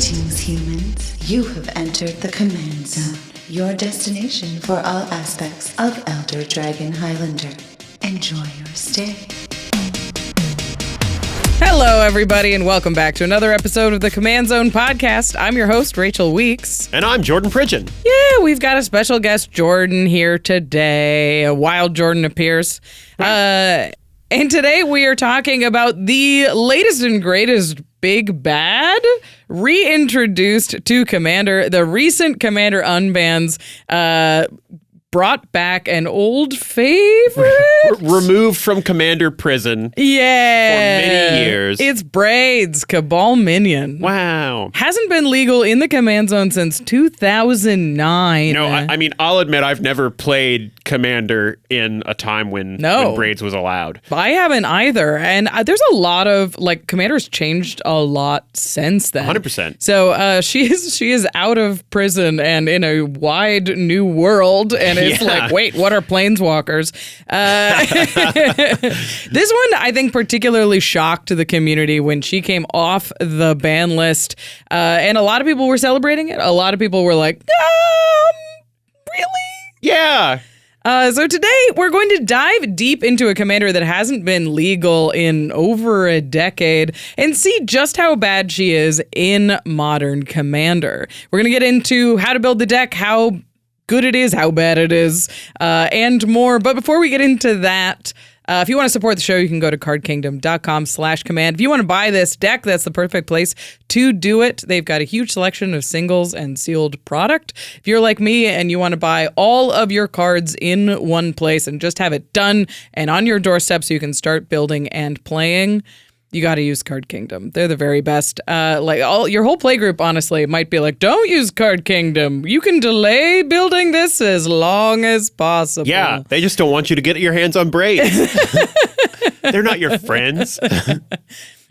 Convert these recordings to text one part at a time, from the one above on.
Greetings, humans. You have entered the Command Zone, your destination for all aspects of Elder Dragon Highlander. Enjoy your stay. Hello, everybody, and welcome back to another episode of the Command Zone podcast. I'm your host, Rachel Weeks. And I'm Jordan Pridgen. Yeah, we've got a special guest, Jordan, here today. A wild Jordan appears. And today we are talking about the latest and greatest big bad reintroduced to Commander. The recent Commander unbans brought back an old favorite. Removed from Commander prison. Yeah. For many years. It's Braids, Cabal Minion. Wow. Hasn't been legal in the Command Zone since 2009. No, I mean, I'll admit I've never played Commander in a time when Braids was allowed. I haven't either. And there's a lot of, Commander's changed a lot since then. 100%. So she is out of prison and in a wide new world. And it's wait, what are planeswalkers? This one, I think, particularly shocked the community when she came off the ban list. And a lot of people were celebrating it. A lot of people were like, really? Yeah. So today we're going to dive deep into a commander that hasn't been legal in over a decade and see just how bad she is in modern Commander. We're going to get into how to build the deck, how good it is, how bad it is, and more. But before we get into that, if you want to support the show, you can go to cardkingdom.com/command. If you want to buy this deck, that's the perfect place to do it. They've got a huge selection of singles and sealed product. If you're like me and you want to buy all of your cards in one place and just have it done and on your doorstep so you can start building and playing, you got to use Card Kingdom. They're the very best. Your whole playgroup, honestly, might be like, don't use Card Kingdom. You can delay building this as long as possible. Yeah, they just don't want you to get your hands on Braids. They're not your friends.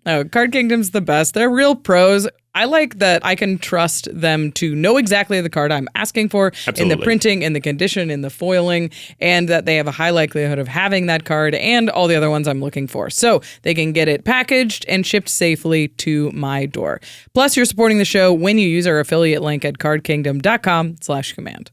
No, Card Kingdom's the best. They're real pros. I like that I can trust them to know exactly the card I'm asking for. Absolutely. In the printing, in the condition, in the foiling, and that they have a high likelihood of having that card and all the other ones I'm looking for. So they can get it packaged and shipped safely to my door. Plus, you're supporting the show when you use our affiliate link at cardkingdom.com/command.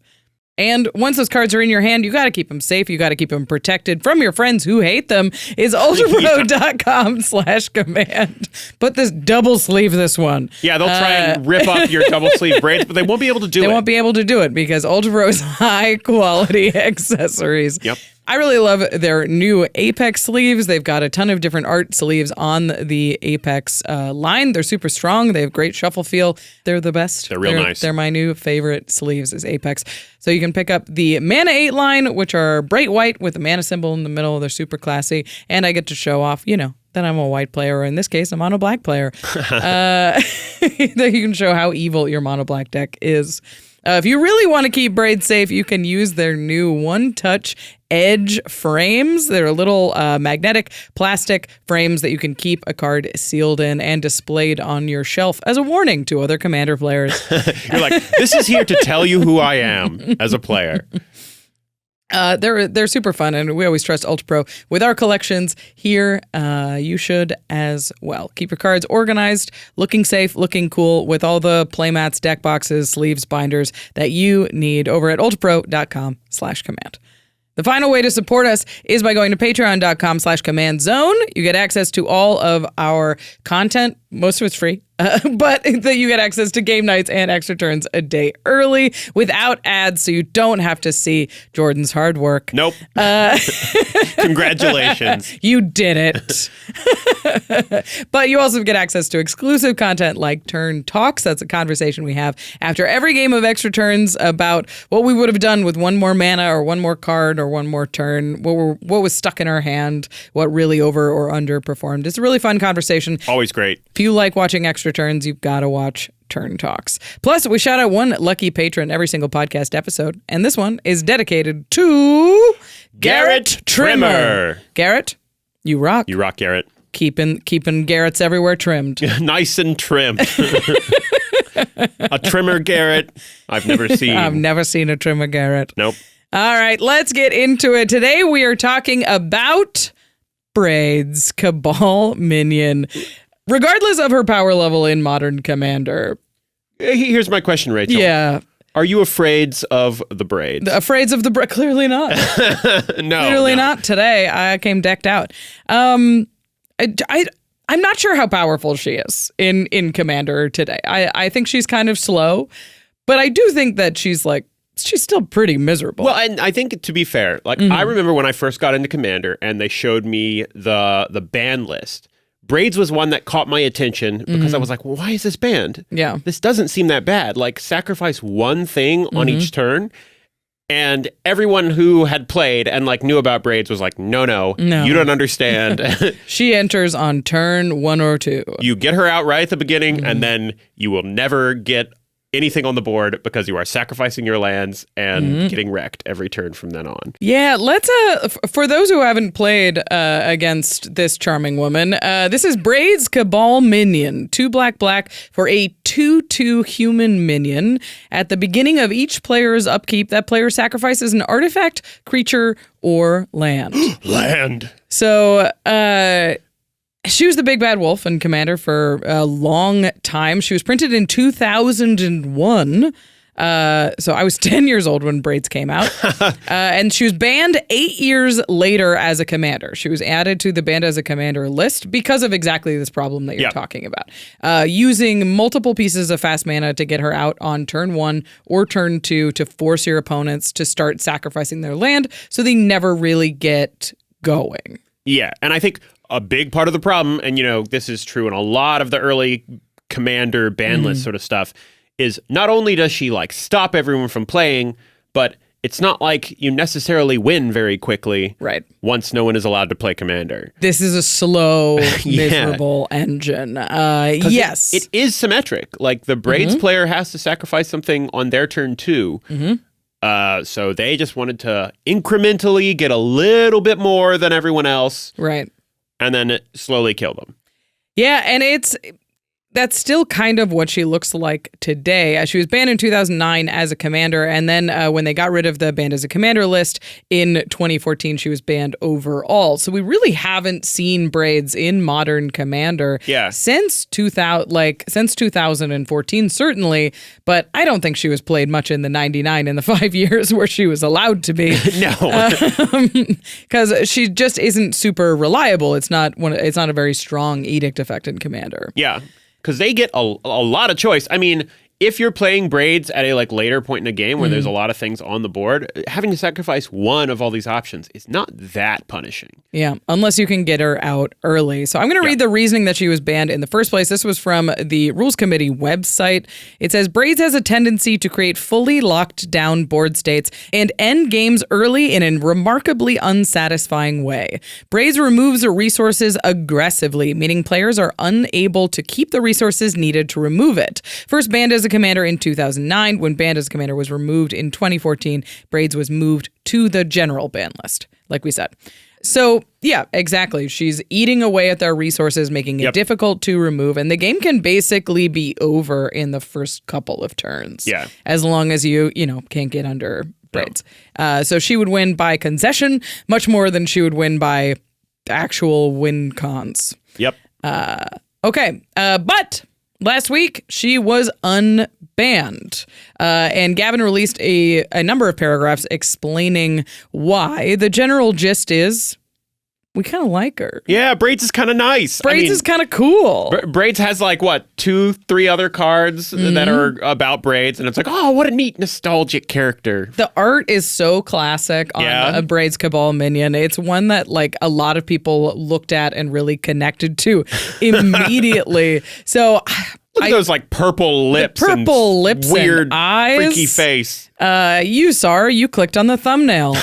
And once those cards are in your hand, you got to keep them safe. You got to keep them protected from your friends who hate them. Is ultrapro.com/command. But this double sleeve this one. Yeah, they'll try and rip up your double sleeve braids, but they won't be able to do it. They won't be able to do it because UltraPro's high quality accessories. Yep. I really love their new Apex sleeves. They've got a ton of different art sleeves on the Apex line. They're super strong. They have great shuffle feel. They're the best. They're real nice. They're my new favorite sleeves is Apex. So you can pick up the Mana 8 line, which are bright white with a mana symbol in the middle. They're super classy. And I get to show off, that I'm a white player, or in this case, a mono black player. That you can show how evil your mono black deck is. If you really want to keep Braids safe, you can use their new one-touch edge frames. They're little magnetic plastic frames that you can keep a card sealed in and displayed on your shelf as a warning to other Commander players. You're like, this is here to tell you who I am as a player. They're super fun, and we always trust UltraPro with our collections here. You should as well. Keep your cards organized, looking safe, looking cool with all the playmats, deck boxes, sleeves, binders that you need over at ultrapro.com/command. The final way to support us is by going to patreon.com/command-zone. You get access to all of our content. Most of it's free, but you get access to game nights and extra turns a day early without ads, so you don't have to see Jordan's hard work. Nope. Congratulations. You did it. But you also get access to exclusive content like Turn Talks. That's a conversation we have after every game of extra turns about what we would have done with one more mana or one more card or one more turn, what was stuck in our hand, what really over or underperformed. It's a really fun conversation. Always great. If you like watching extra turns, you've got to watch Turn Talks. Plus, we shout out one lucky patron every single podcast episode, and this one is dedicated to Garrett Trimmer. Garrett, you rock. You rock, Garrett. Keeping Garretts everywhere trimmed. Nice and trim. A trimmer Garrett I've never seen. I've never seen a trimmer Garrett. Nope. All right, let's get into it. Today we are talking about Braids, Cabal Minion. Regardless of her power level in Modern Commander, Here's my question, Rachel. Yeah. Are you afraid of the braids? Afraid of the braids? Clearly not. No. Clearly not. Today, I came decked out. I'm not sure how powerful she is in Commander today. I think she's kind of slow, but I do think that she's still pretty miserable. Well, and I think, to be fair, I remember when I first got into Commander and they showed me the ban list. Braids was one that caught my attention because I was like, well, why is this banned? Yeah. This doesn't seem that bad. Sacrifice one thing on each turn. And everyone who had played and knew about Braids was like, no, you don't understand. She enters on turn 1 or 2. You get her out right at the beginning, and then you will never get anything on the board because you are sacrificing your lands and getting wrecked every turn from then on. Yeah, let's for those who haven't played against this charming woman, this is Braids Cabal Minion, 2 black for a 2/2 human minion. At the beginning of each player's upkeep, that player sacrifices an artifact, creature, or land. Land. So, she was the big bad wolf in Commander for a long time. She was printed in 2001. So I was 10 years old when Braids came out. And she was banned 8 years later as a commander. She was added to the banned as a commander list because of exactly this problem that you're talking about. Using multiple pieces of fast mana to get her out on turn 1 or turn 2 to force your opponents to start sacrificing their land so they never really get going. Yeah, and I think a big part of the problem, and this is true in a lot of the early Commander ban list sort of stuff, is not only does she stop everyone from playing, but it's not like you necessarily win very quickly once no one is allowed to play Commander. This is a slow, miserable engine. Yes. It is symmetric. The Braids player has to sacrifice something on their turn too. So they just wanted to incrementally get a little bit more than everyone else. Right. And then slowly kill them. Yeah, and that's still kind of what she looks like today. She was banned in 2009 as a commander, and then when they got rid of the banned as a commander list in 2014, she was banned overall. So we really haven't seen Braids in modern Commander since 2014, certainly. But I don't think she was played much in the 99 in the 5 years where she was allowed to be. No, because she just isn't super reliable. It's not a very strong edict effect in Commander. Yeah. Because they get a lot of choice. I mean, if you're playing Braids at a later point in a game where there's a lot of things on the board, having to sacrifice one of all these options is not that punishing. Yeah, unless you can get her out early. So I'm going to read the reasoning that she was banned in the first place. This was from the Rules Committee website. It says, Braids has a tendency to create fully locked down board states and end games early in a remarkably unsatisfying way. Braids removes resources aggressively, meaning players are unable to keep the resources needed to remove it. First banned as a commander in 2009. When banned as a commander was removed in 2014, Braids was moved to the general ban list, like we said. So, yeah, exactly. She's eating away at their resources, making it difficult to remove, and the game can basically be over in the first couple of turns. Yeah. As long as you can't get under Braids. No. So she would win by concession much more than she would win by actual win cons. Yep. Okay. But last week, she was unbanned, and Gavin released a number of paragraphs explaining why. The general gist is we kind of like her. Yeah, Braids is kind of nice. Braids is kind of cool. Braids has 2-3 other cards that are about Braids, and it's oh, what a neat nostalgic character. The art is so classic on a Braids Cabal Minion. It's one that a lot of people looked at and really connected to immediately. So look at those purple lips, weird and eyes, freaky face. You clicked on the thumbnail.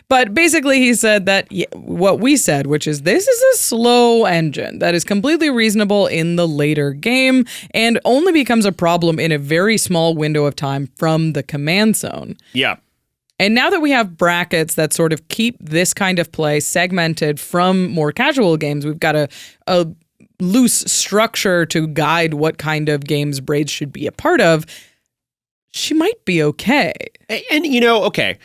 But basically he said that what we said, which is this is a slow engine that is completely reasonable in the later game and only becomes a problem in a very small window of time from the command zone. Yeah. And now that we have brackets that sort of keep this kind of play segmented from more casual games, we've got a loose structure to guide what kind of games Braids should be a part of. She might be okay. And, okay,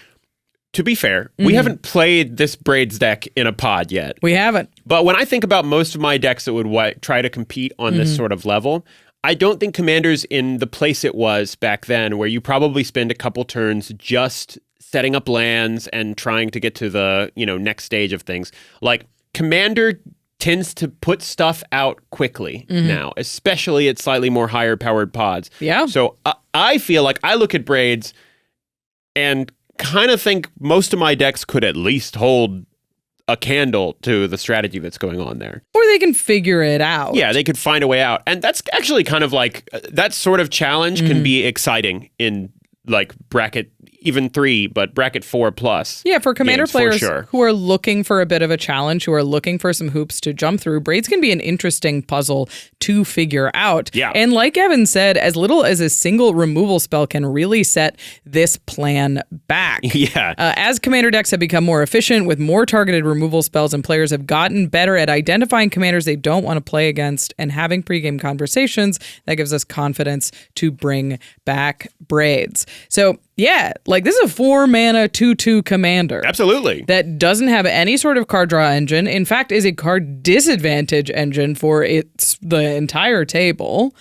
to be fair, we haven't played this Braids deck in a pod yet. We haven't. But when I think about most of my decks that would try to compete on this sort of level, I don't think Commander's in the place it was back then, where you probably spend a couple turns just setting up lands and trying to get to the, next stage of things. Like, Commander tends to put stuff out quickly now, especially at slightly more higher powered pods. Yeah. So I feel like I look at Braids and kind of think most of my decks could at least hold a candle to the strategy that's going on there. Or they can figure it out. Yeah, they could find a way out. And that's actually kind of like, that sort of challenge can be exciting in like bracket even 3, but bracket 4+. Yeah, for Commander players sure. who are looking for a bit of a challenge, who are looking for some hoops to jump through, Braids can be an interesting puzzle to figure out. Yeah. And like Evan said, as little as a single removal spell can really set this plan back. Yeah. As Commander decks have become more efficient with more targeted removal spells, and players have gotten better at identifying commanders they don't want to play against and having pregame conversations, that gives us confidence to bring back Braids. So yeah, like this is a 4-mana 2/2 commander. Absolutely. That doesn't have any sort of card draw engine. In fact, is a card disadvantage engine for the entire table.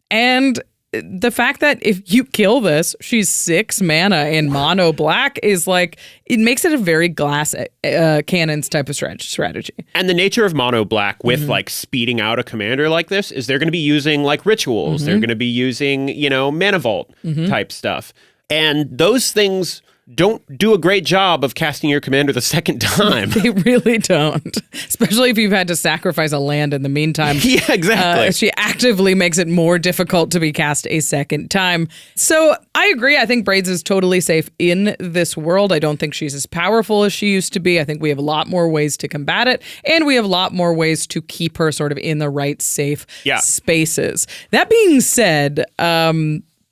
And the fact that if you kill this, she's 6 mana in mono black is like, it makes it a very glass cannons type of strategy. And the nature of mono black with like speeding out a commander like this is they're going to be using like rituals. They're going to be using, mana vault type stuff. And those things don't do a great job of casting your commander the second time. They really don't, especially if you've had to sacrifice a land in the meantime. Yeah, exactly. She actively makes it more difficult to be cast a second time. So I agree. I think Braids is totally safe in this world. I don't think she's as powerful as she used to be. I think we have a lot more ways to combat it, and we have a lot more ways to keep her sort of in the right safe spaces. That being said,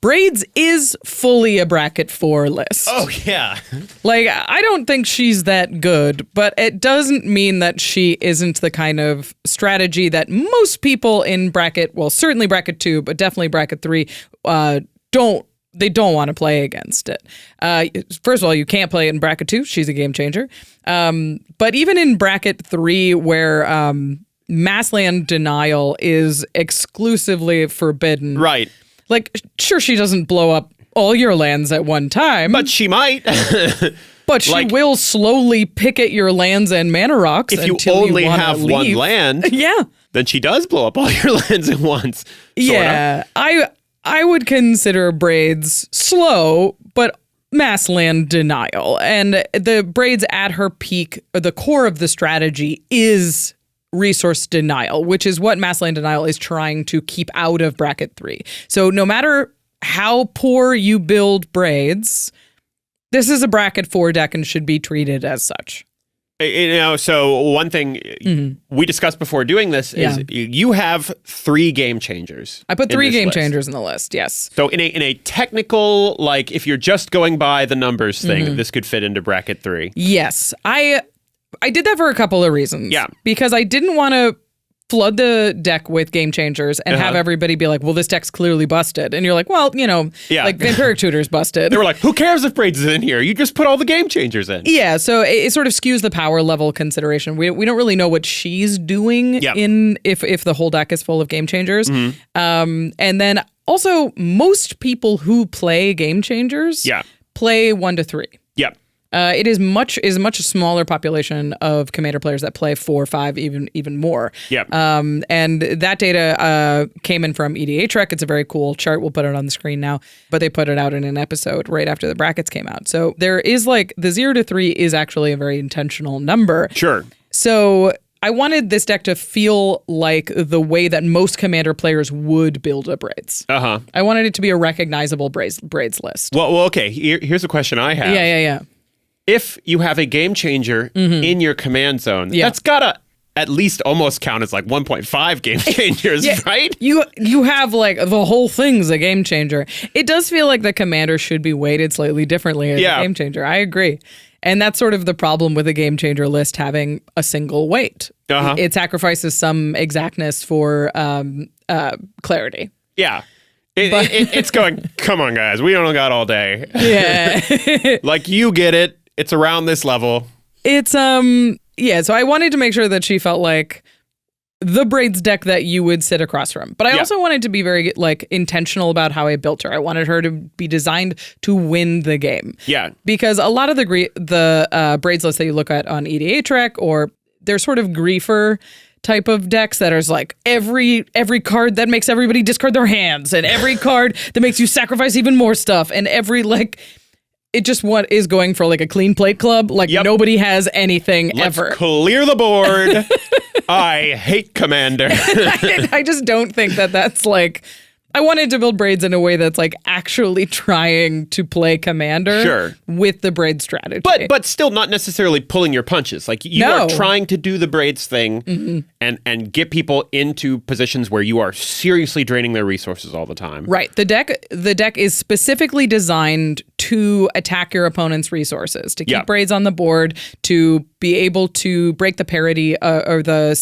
Braids is fully a bracket 4 list. Oh, yeah. Like, I don't think she's that good, but it doesn't mean that she isn't the kind of strategy that most people in certainly bracket 2, but definitely bracket 3, don't want to play against it. First of all, you can't play it in bracket 2. She's a game changer. But even in bracket 3, where mass land denial is exclusively forbidden. Right. Like, sure, she doesn't blow up all your lands at one time. But she might. But she will slowly pick at your lands and mana rocks if you until only you have leave. one land. Yeah. Then she does blow up all your lands at once. Yeah. I would consider Braids slow, but mass land denial. And the Braids at her peak, the core of the strategy is resource denial, which is what mass land denial is trying to keep out of bracket 3. So no matter how poor you build Braids, this is a bracket 4 deck and should be treated as such. So one thing we discussed before doing this is you have 3 game changers. I put 3 game changers in the list, yes. So in a technical, like if you're just going by the numbers thing, this could fit into bracket 3. Yes. I did that for a couple of reasons. Yeah. Because I didn't want to flood the deck with game changers and have everybody be like, well, this deck's clearly busted. And you're like, well, like Vampiric Tutor's busted. They were like, who cares if Braids is in here? You just put all the game changers in. Yeah, so it sort of skews the power level consideration. We don't really know what she's doing if the whole deck is full of game changers. And then also, most people who play game changers play 1 to 3. Yep. It is a much smaller population of commander players that play 4, 5, even more. Yep. And that data came in from EDH Rec. It's a very cool chart. We'll put it on the screen now. But they put it out in an episode right after the brackets came out. So there is like the 0 to 3 is actually a very intentional number. Sure. So I wanted this deck to feel like the way that most commander players would build a Braids. I wanted it to be a recognizable Braids list. Well, okay. Here's a question I have. Yeah. If you have a game changer in your command zone, that's gotta at least almost count as like 1.5 game changers, right? You have like the whole thing's a game changer. It does feel like the commander should be weighted slightly differently as a game changer. I agree. And that's sort of the problem with a game changer list having a single weight. It sacrifices some exactness for clarity. Yeah. It's going, come on, guys. We don't got all day. Yeah. Like, you get it. It's around this level. It's, so I wanted to make sure that she felt like the Braids deck that you would sit across from. But I also wanted to be very like intentional about how I built her. I wanted her to be designed to win the game. Yeah. Because a lot of the Braids lists that you look at on EDH Rec, or they're sort of griefer type of decks that is like every card that makes everybody discard their hands, and every card that makes you sacrifice even more stuff, and every like it just what is going for like a clean plate club. Like nobody has anything ever. Clear the board. I hate Commander. I just don't think that that's like. I wanted to build Braids in a way that's like actually trying to play Commander with the Braid strategy. But still not necessarily pulling your punches. Like you are trying to do the Braids thing and get people into positions where you are seriously draining their resources all the time. Right. The deck is specifically designed to attack your opponent's resources, to keep Braids on the board, to be able to break the parity or the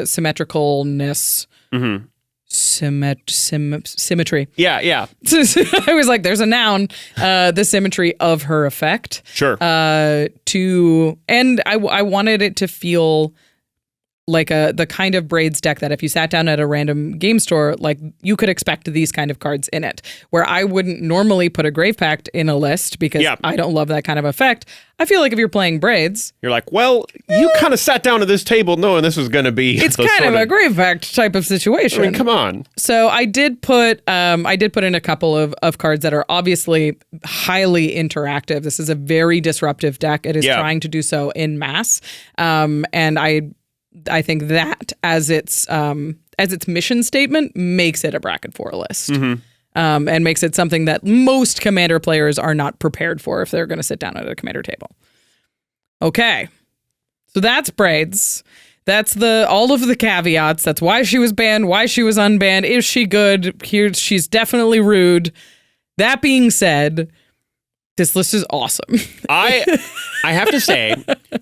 symmetricalness. Mm-hmm. Symmetry. Yeah. I was like, there's a noun. The symmetry of her effect. Sure. And I wanted it to feel like the kind of Braids deck that if you sat down at a random game store, like you could expect these kind of cards in it, where I wouldn't normally put a Grave Pact in a list because I don't love that kind of effect. I feel like if you're playing Braids, you're like, well, you kind of sat down at this table knowing this was going to be. It's kind of a Grave Pact type of situation. I mean, come on. So I did put in a couple of cards that are obviously highly interactive. This is a very disruptive deck. It is trying to do so in mass, and I think that as its mission statement makes it a bracket 4 list. Mm-hmm. And makes it something that most Commander players are not prepared for if they're going to sit down at a Commander table. Okay. So that's Braids. That's all of the caveats. That's why she was banned, why she was unbanned. Is she good? She's definitely rude. That being said, this list is awesome. I have to say,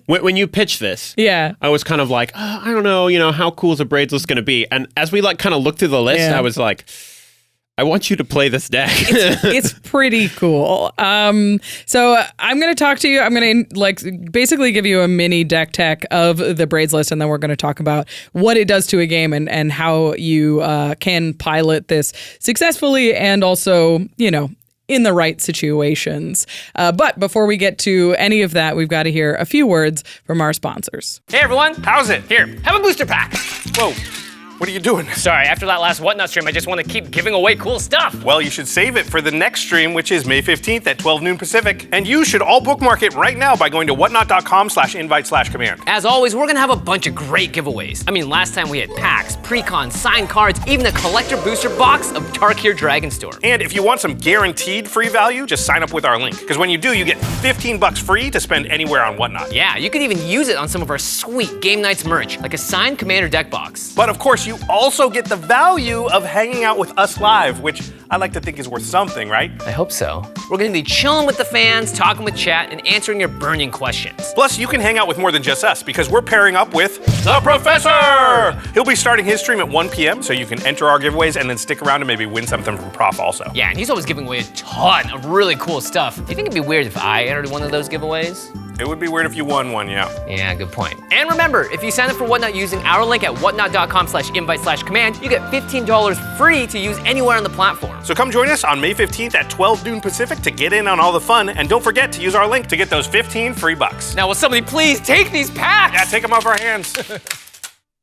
when you pitched this, I was kind of like, I don't know, how cool is a Braids list going to be? And as we kind of looked through the list, I was like, I want you to play this deck. It's pretty cool. So I'm going to talk to you. I'm going to basically give you a mini deck tech of the Braids list, and then we're going to talk about what it does to a game and how you can pilot this successfully and also, in the right situations. But before we get to any of that, we've got to hear a few words from our sponsors. Hey everyone, how's it? Here, have a booster pack. Whoa. What are you doing? Sorry, after that last Whatnot stream, I just want to keep giving away cool stuff. Well, you should save it for the next stream, which is May 15th at 12 noon Pacific. And you should all bookmark it right now by going to whatnot.com/invite/command. As always, we're gonna have a bunch of great giveaways. I mean, last time we had packs, precons, signed cards, even a collector booster box of Tarkir Dragon Store. And if you want some guaranteed free value, just sign up with our link. Because when you do, you get $15 free to spend anywhere on Whatnot. Yeah, you can even use it on some of our sweet Game Nights merch, like a signed Commander deck box. But of course, you also get the value of hanging out with us live, which I like to think is worth something, right? I hope so. We're gonna be chilling with the fans, talking with chat, and answering your burning questions. Plus, you can hang out with more than just us, because we're pairing up with the Professor! He'll be starting his stream at 1 p.m., so you can enter our giveaways and then stick around and maybe win something from Prof also. Yeah, and he's always giving away a ton of really cool stuff. Do you think it'd be weird if I entered one of those giveaways? It would be weird if you won one, yeah. Yeah, good point. And remember, if you sign up for Whatnot using our link at whatnot.com/invite/command, you get $15 free to use anywhere on the platform. So come join us on May 15th at 12 noon Pacific to get in on all the fun, and don't forget to use our link to get those 15 free bucks. Now will somebody please take these packs? Yeah, take them off our hands.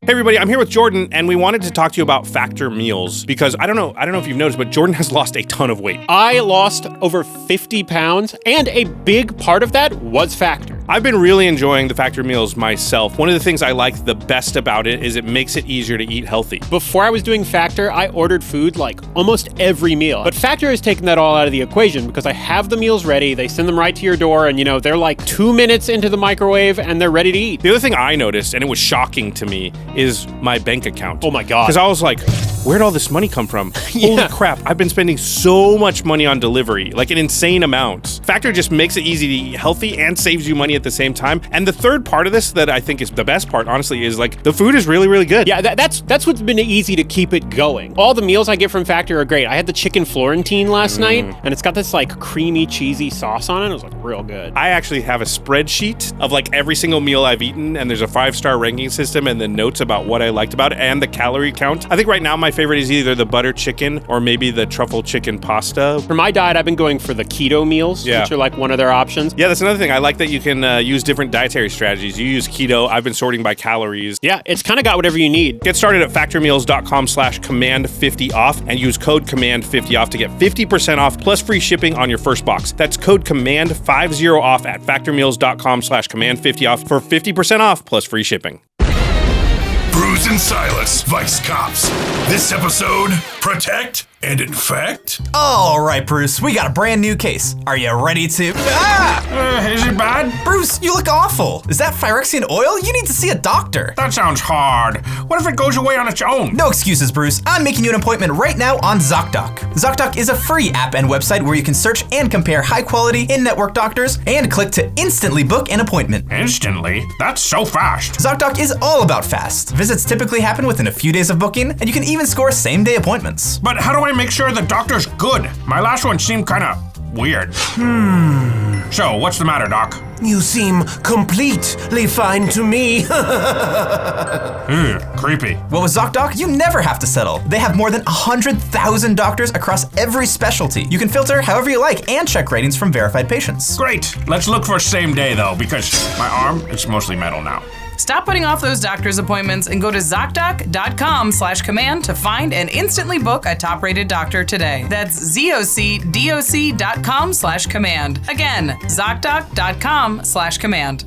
Hey everybody, I'm here with Jordan, and we wanted to talk to you about Factor meals because I don't know if you've noticed, but Jordan has lost a ton of weight. I lost over 50 pounds, and a big part of that was Factor. I've been really enjoying the Factor meals myself. One of the things I like the best about it is it makes it easier to eat healthy. Before I was doing Factor, I ordered food like almost every meal. But Factor has taken that all out of the equation because I have the meals ready, they send them right to your door, and they're like 2 minutes into the microwave and they're ready to eat. The other thing I noticed, and it was shocking to me, is my bank account. Oh my God. Because I was like, where'd all this money come from? Holy crap, I've been spending so much money on delivery, like an insane amount. Factor just makes it easy to eat healthy and saves you money at the same time. And the third part of this that I think is the best part, honestly, is like the food is really, really good. Yeah, that's what's been easy to keep it going. All the meals I get from Factor are great. I had the chicken Florentine last night, and it's got this like creamy, cheesy sauce on it. It was like real good. I actually have a spreadsheet of like every single meal I've eaten, and there's a 5-star ranking system and then notes about what I liked about it and the calorie count. I think right now my favorite is either the butter chicken or maybe the truffle chicken pasta. For my diet, I've been going for the keto meals, which are like one of their options. Yeah, that's another thing. I like that you can use different dietary strategies. You use keto. I've been sorting by calories. Yeah, it's kind of got whatever you need. Get started at factormeals.com/command50off and use code command50off to get 50% off plus free shipping on your first box. That's code command50 off at factormeals.com/command50off for 50% off plus free shipping. Bruce and Silas, Vice Cops. This episode, Protect and Infect. All right, Bruce, we got a brand new case. Are you ready to... Ah! Is it bad? Bruce, you look awful. Is that Phyrexian oil? You need to see a doctor. That sounds hard. What if it goes away on its own? No excuses, Bruce. I'm making you an appointment right now on ZOCDOC. ZOCDOC is a free app and website where you can search and compare high-quality in-network doctors and click to instantly book an appointment. Instantly? That's so fast. ZOCDOC is all about fast. Visits typically happen within a few days of booking, and you can even score same-day appointments. But how do I make sure the doctor's good? My last one seemed kinda weird. So, what's the matter, Doc? You seem completely fine to me. Creepy. Well, with ZOCDOC, you never have to settle. They have more than 100,000 doctors across every specialty. You can filter however you like and check ratings from verified patients. Great. Let's look for same day, though, because my arm, it's mostly metal now. Stop putting off those doctor's appointments and go to ZOCDOC.com/command to find and instantly book a top-rated doctor today. That's ZOCDOC.com/command. Again, ZOCDOC.com/command.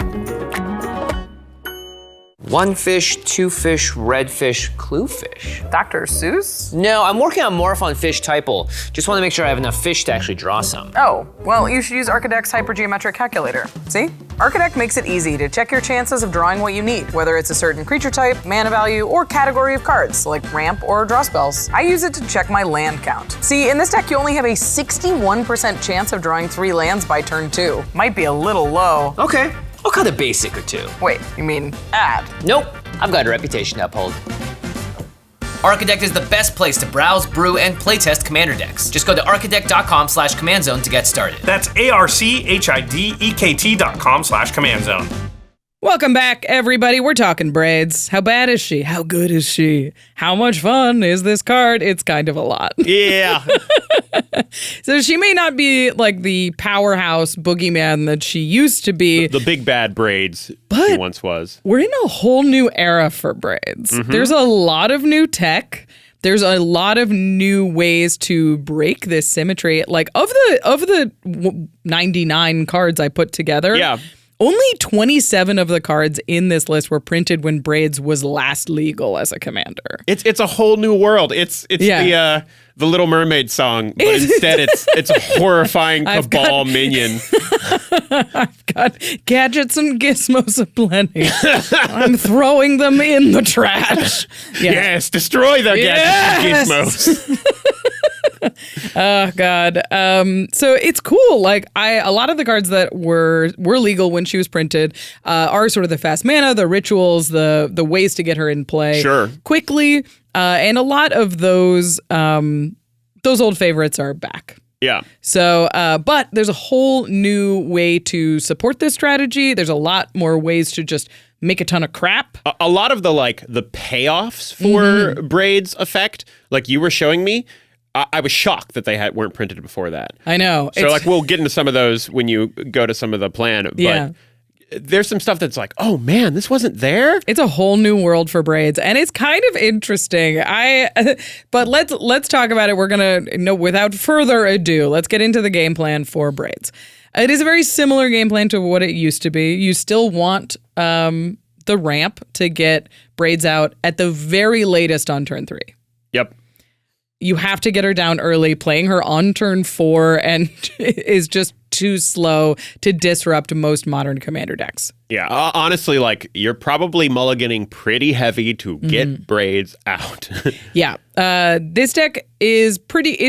One fish, two fish, red fish, clue fish. Dr. Seuss? No, I'm working on Morphon Fish Typal. Just want to make sure I have enough fish to actually draw some. Oh, well, you should use Archidekt's hypergeometric calculator. See? Archidekt makes it easy to check your chances of drawing what you need, whether it's a certain creature type, mana value, or category of cards, like ramp or draw spells. I use it to check my land count. See, in this deck, you only have a 61% chance of drawing 3 lands by turn 2. Might be a little low. Okay, I'll cut a basic or two. Wait, you mean add? Nope, I've got a reputation to uphold. Archidekt is the best place to browse, brew, and playtest commander decks. Just go to archidekt.com /command zone to get started. That's ARCHIDEKT.com/command zone. Welcome back, everybody. We're talking Braids. How bad is she? How good is she? How much fun is this card? It's kind of a lot. Yeah. So she may not be like the powerhouse boogeyman that she used to be. The big bad Braids But she once was. We're in a whole new era for Braids. There's a lot of new tech. There's a lot of new ways to break this symmetry. Like of the 99 cards I put together, only 27 of the cards in this list were printed when Braids was last legal as a commander. It's a whole new world. It's the Little Mermaid song, but instead it's a horrifying Cabal Minion. I've got gadgets and gizmos aplenty. I'm throwing them in the trash. Yes, destroy the gadgets and gizmos. Oh God. So it's cool. Like a lot of the cards that were legal when she was printed are sort of the fast mana, the rituals, the ways to get her in play quickly, and a lot of those old favorites are back. Yeah. So, but there's a whole new way to support this strategy. There's a lot more ways to just make a ton of crap. A lot of the payoffs for Braids effect, like you were showing me, I was shocked that they weren't printed before that. I know. So we'll get into some of those when you go to some of the plan. But there's some stuff that's like, oh man, this wasn't there. It's a whole new world for Braids, and it's kind of interesting. But let's talk about it. We're gonna without further ado, let's get into the game plan for Braids. It is a very similar game plan to what it used to be. You still want the ramp to get Braids out at the very latest on turn 3. Yep. You have to get her down early. Playing her on turn 4 and is just too slow to disrupt most modern commander decks. Yeah, honestly, you're probably mulliganing pretty heavy to get Braids out. Yeah. This deck is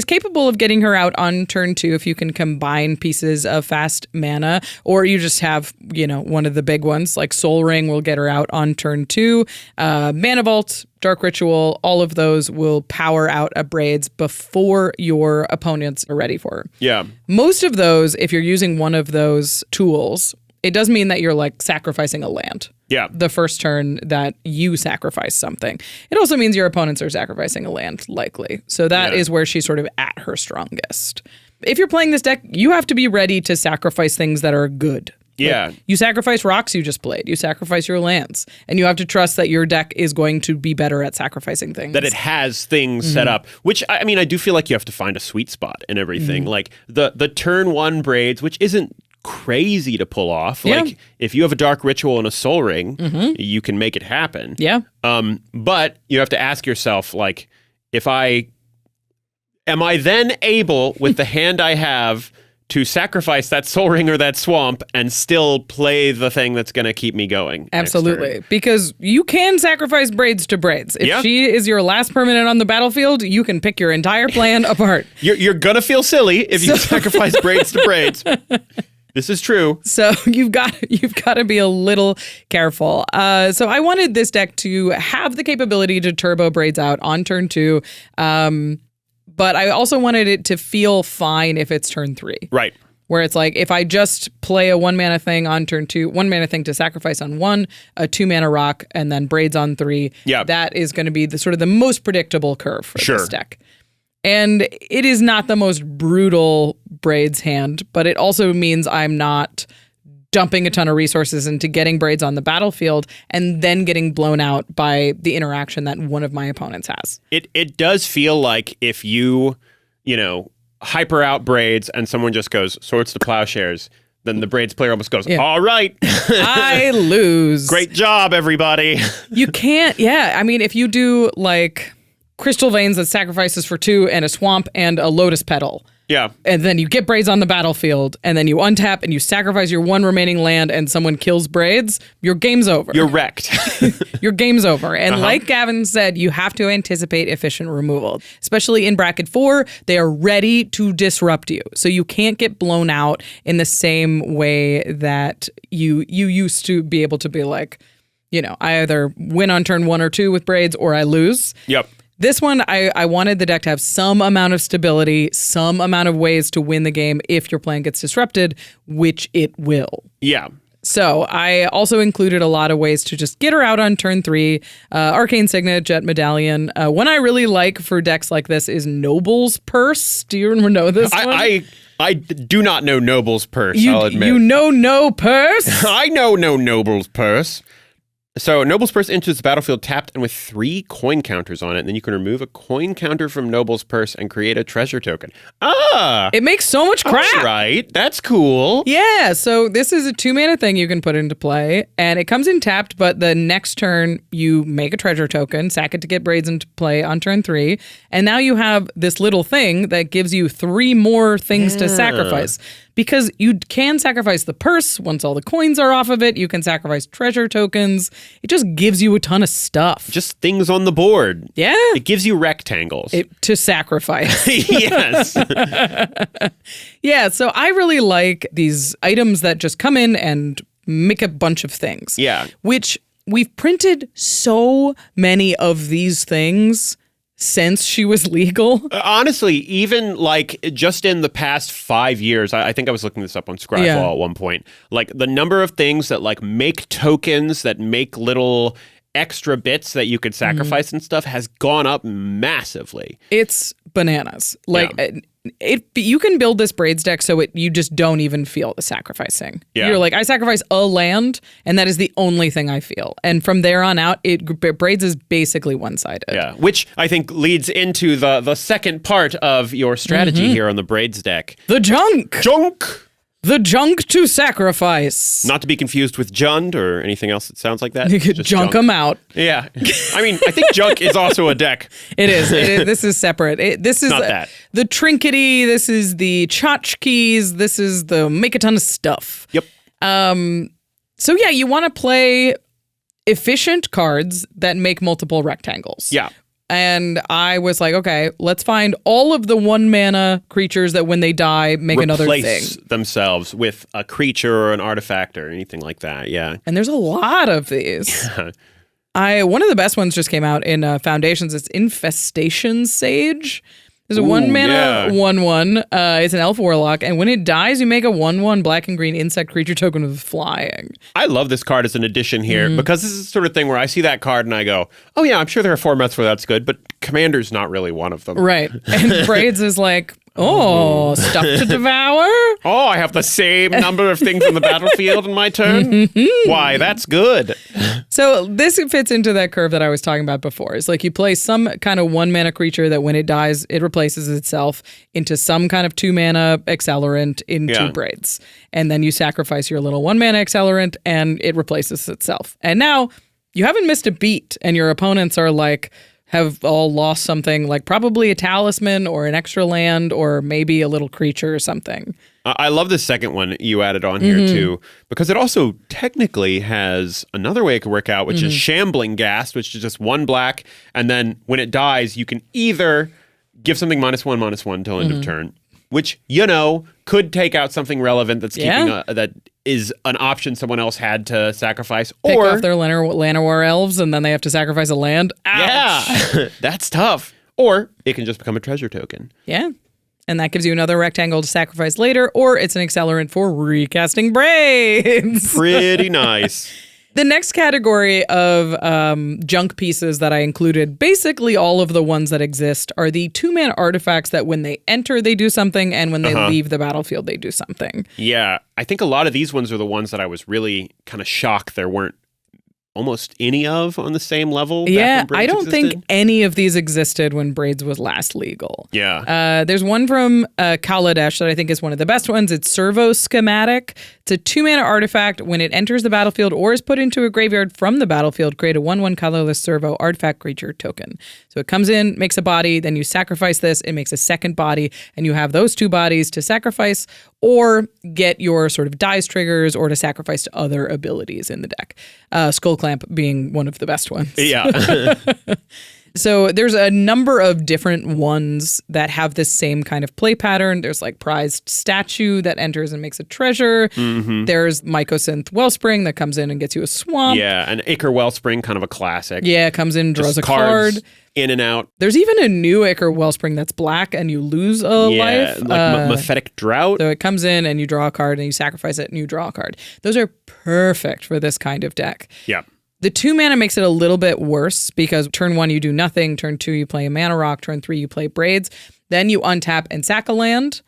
capable of getting her out on turn 2 if you can combine pieces of fast mana, or you just have, one of the big ones like Soul Ring will get her out on turn 2. Mana Vault, Dark Ritual, all of those will power out a Braids before your opponents are ready for her. Yeah. Most of those, if you're using one of those tools, it does mean that you're like sacrificing a land. Yeah. The first turn that you sacrifice something. It also means your opponents are sacrificing a land, likely. So that is where she's sort of at her strongest. If you're playing this deck, you have to be ready to sacrifice things that are good. Yeah. Like, you sacrifice rocks you just played. You sacrifice your lands. And you have to trust that your deck is going to be better at sacrificing things. That it has things set up, which, I mean, I do feel like you have to find a sweet spot and everything. Like the turn 1 Braids, which isn't crazy to pull off. Yeah. Like if you have a Dark Ritual and a Soul Ring, you can make it happen. Yeah. But you have to ask yourself, like, am I then able, with the hand I have, to sacrifice that Soul Ring or that Swamp and still play the thing that's going to keep me going? Absolutely. Because you can sacrifice Braids to Braids. If Yeah. she is your last permanent on the battlefield, you can pick your entire plan apart. You're going to feel silly if you sacrifice Braids to Braids. This is true. So you've got to be a little careful. So I wanted this deck to have the capability to turbo Braids out on turn 2. But I also wanted it to feel fine if it's turn 3. Right. Where it's like, if I just play a 1 mana thing on turn 2, 1 mana thing to sacrifice on 1, a 2 mana rock, and then Braids on 3, that is going to be the sort of the most predictable curve for this deck. And it is not the most brutal Braids hand, but it also means I'm not dumping a ton of resources into getting Braids on the battlefield and then getting blown out by the interaction that one of my opponents has. It does feel like if you hyper out Braids and someone just goes Swords to Plowshares, then the Braids player almost goes, all right. I lose. Great job, everybody. You can't, I mean, if you do like Crystal Veins that sacrifices for 2 and a Swamp and a Lotus Petal, yeah. And then you get Braids on the battlefield, and then you untap and you sacrifice your 1 remaining land, and someone kills Braids, your game's over. You're wrecked. Your game's over. And like Gavin said, you have to anticipate efficient removal. Especially in bracket 4, they are ready to disrupt you. So you can't get blown out in the same way that you used to be able to be like, I either win on turn 1 or 2 with Braids or I lose. Yep. This one, I wanted the deck to have some amount of stability, some amount of ways to win the game if your plan gets disrupted, which it will. Yeah. So I also included a lot of ways to just get her out on turn 3. Arcane Signet, Jet Medallion. One I really like for decks like this is Noble's Purse. Do you know this one? I do not know Noble's Purse, I'll admit. You know no purse? I know no Noble's Purse. So Noble's Purse enters the battlefield tapped and with 3 coin counters on it. And then you can remove a coin counter from Noble's Purse and create a treasure token. It makes so much crap. All right. That's cool. Yeah. So this is a 2 mana thing you can put into play. And it comes in tapped, but the next turn you make a treasure token, sack it to get Braids into play on turn 3. And now you have this little thing that gives you 3 more things to sacrifice. Because you can sacrifice the purse once all the coins are off of it. You can sacrifice treasure tokens. It just gives you a ton of stuff. Just things on the board. Yeah. It gives you rectangles. To sacrifice. Yes. Yeah, so I really like these items that just come in and make a bunch of things. Yeah. Which we've printed so many of these things since she was legal. Honestly, even like just in the past 5 years, I think I was looking this up on Scryfall at one point, like the number of things that like make tokens that make little extra bits that you could sacrifice and stuff has gone up massively. It's bananas. Like you can build this Braids deck so you just don't even feel the sacrificing. Yeah. You're like, I sacrifice a land, and that is the only thing I feel. And from there on out, Braids is basically one-sided. Yeah, which I think leads into the second part of your strategy here on the Braids deck. The junk! Junk! The junk to sacrifice. Not to be confused with Jund or anything else that sounds like that. You could Just junk them out. Yeah. I mean, I think junk is also a deck. It is. This is separate. This is Not that. The trinkety. This is the tchotchkes. This is the make a ton of stuff. Yep. So yeah, you want to play efficient cards that make multiple rectangles. Yeah. And I was like, okay, let's find all of the 1 mana creatures that when they die make another thing. Replace themselves with a creature or an artifact or anything like that. Yeah. And there's a lot of these. One of the best ones just came out in Foundations. It's Infestation Sage. There's a 1 mana 1/1. It's an elf warlock, and when it dies, you make a 1/1 black and green insect creature token with flying. I love this card as an addition here because this is the sort of thing where I see that card and I go, oh yeah, I'm sure there are formats where that's good, but Commander's not really one of them. Right. And Braids is like, oh, stuff to devour? Oh, I have the same number of things on the battlefield in my turn? Why, that's good. So this fits into that curve that I was talking about before. It's like you play some kind of 1 mana creature that when it dies, it replaces itself into some kind of 2 mana accelerant into Braids. And then you sacrifice your little 1 mana accelerant and it replaces itself. And now you haven't missed a beat and your opponents are like, have all lost something, like probably a talisman or an extra land or maybe a little creature or something. I love the second one you added on here too, because it also technically has another way it could work out, which is Shambling Ghast, which is just 1 black, and then when it dies, you can either give something -1/-1 till end of turn, which, could take out something relevant that's keeping that is an option someone else had to sacrifice. Pick or off their Llanowar elves and then they have to sacrifice a land. Ouch. Yeah, that's tough. Or it can just become a treasure token. Yeah. And that gives you another rectangle to sacrifice later, or it's an accelerant for recasting Braids. Pretty nice. The next category of junk pieces that I included, basically all of the ones that exist, are the 2 mana artifacts that when they enter, they do something, and when they leave the battlefield, they do something. Yeah, I think a lot of these ones are the ones that I was really kind of shocked there weren't almost any of on the same level. Yeah, back when I Braids don't existed. think any of these existed when Braids was last legal. Yeah. There's one from Kaladesh that I think is one of the best ones. It's Servo Schematic. It's a 2 mana artifact. When it enters the battlefield or is put into a graveyard from the battlefield, create a 1/1 colorless Servo artifact creature token. So it comes in, makes a body, then you sacrifice this, it makes a second body, and you have those 2 bodies to sacrifice or get your sort of dice triggers or to sacrifice to other abilities in the deck. Skull Clamp being one of the best ones. Yeah. So there's a number of different ones that have this same kind of play pattern. There's like Prized Statue that enters and makes a treasure. There's Mycosynth Wellspring that comes in and gets you a swamp. Yeah, an Ichor Wellspring, kind of a classic. Yeah, comes in, draws Just a card. In and out. There's even a new Ichor Wellspring that's black and you lose a life. Like Mephetic Drought. So it comes in and you draw a card and you sacrifice it and you draw a card. Those are perfect for this kind of deck. Yeah. The 2 mana makes it a little bit worse because turn 1 you do nothing, turn 2 you play a mana rock, turn 3 you play Braids, then you untap and sack a land,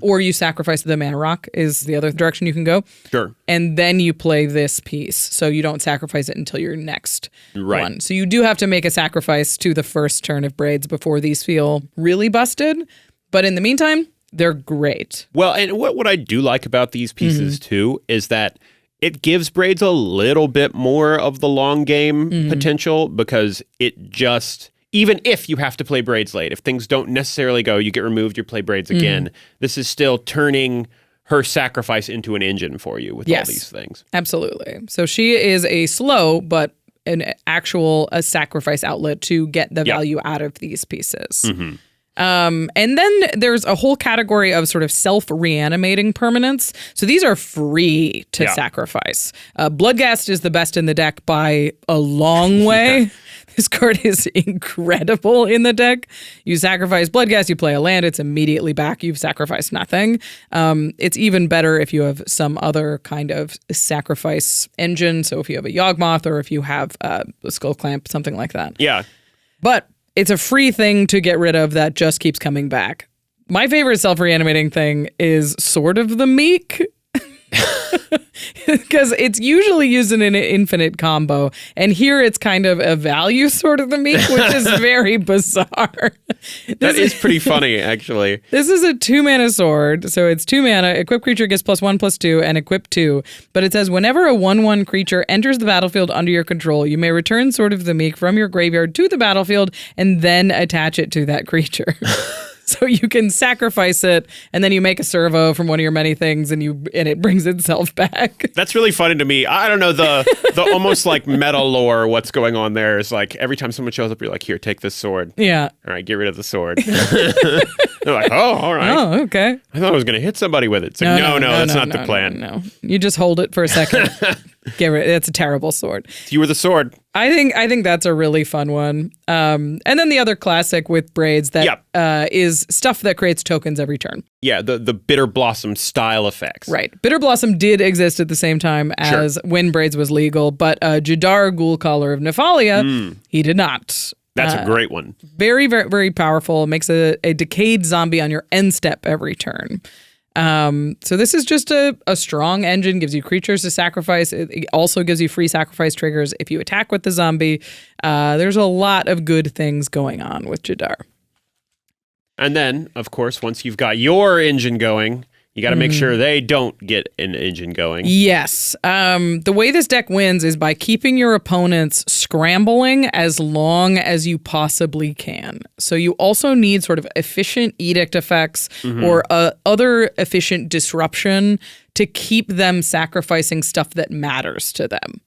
or you sacrifice the mana rock is the other direction you can go. Sure. And then you play this piece, so you don't sacrifice it until your next one. So you do have to make a sacrifice to the first turn of Braids before these feel really busted, but in the meantime, they're great. Well, and what I do like about these pieces too is that it gives Braids a little bit more of the long game potential because it just, even if you have to play Braids late, if things don't necessarily go, you get removed, you play Braids again, this is still turning her sacrifice into an engine for you with all these things. Absolutely. So she is a slow, but an actual sacrifice outlet to get the value out of these pieces. And then there's a whole category of sort of self-reanimating permanents. So these are free to sacrifice. Bloodghast is the best in the deck by a long way. This card is incredible in the deck. You sacrifice Bloodghast, you play a land, it's immediately back. You've sacrificed nothing. It's even better if you have some other kind of sacrifice engine. So if you have a Yawgmoth or if you have a Skull Clamp, something like that. Yeah. But it's a free thing to get rid of that just keeps coming back. My favorite self-reanimating thing is Sword of the Meek. Because it's usually used in an infinite combo. And here it's kind of a value Sword of the Meek, which is very bizarre. That is pretty funny, actually. This is a 2 mana sword. So it's 2 mana. Equip creature gets +1/+2 and equip 2. But it says whenever a 1/1 creature enters the battlefield under your control, you may return Sword of the Meek from your graveyard to the battlefield and then attach it to that creature. So you can sacrifice it, and then you make a servo from one of your many things, and it brings itself back. That's really funny to me. I don't know, the almost like meta lore, what's going on there is like every time someone shows up, you're like, here, take this sword. Yeah. All right, get rid of the sword. They're like, oh, all right. Oh, okay. I thought I was going to hit somebody with it. It's like, no, that's not the plan. No. You just hold it for a second. It's a terrible sword. You were the sword. I think that's a really fun one. And then the other classic with Braids that is stuff that creates tokens every turn. Yeah, the Bitter Blossom style effects. Right. Bitter Blossom did exist at the same time as when Braids was legal, but Jadar Ghoulcaller of Nephalia, he did not. That's a great one. Very, very, very powerful. Makes a decayed zombie on your end step every turn. So this is just a strong engine, gives you creatures to sacrifice. It also gives you free sacrifice triggers if you attack with the zombie. There's a lot of good things going on with Jadar. And then, of course, once you've got your engine going, you got to make sure they don't get an engine going. Yes. The way this deck wins is by keeping your opponents scrambling as long as you possibly can. So you also need sort of efficient edict effects or other efficient disruption to keep them sacrificing stuff that matters to them.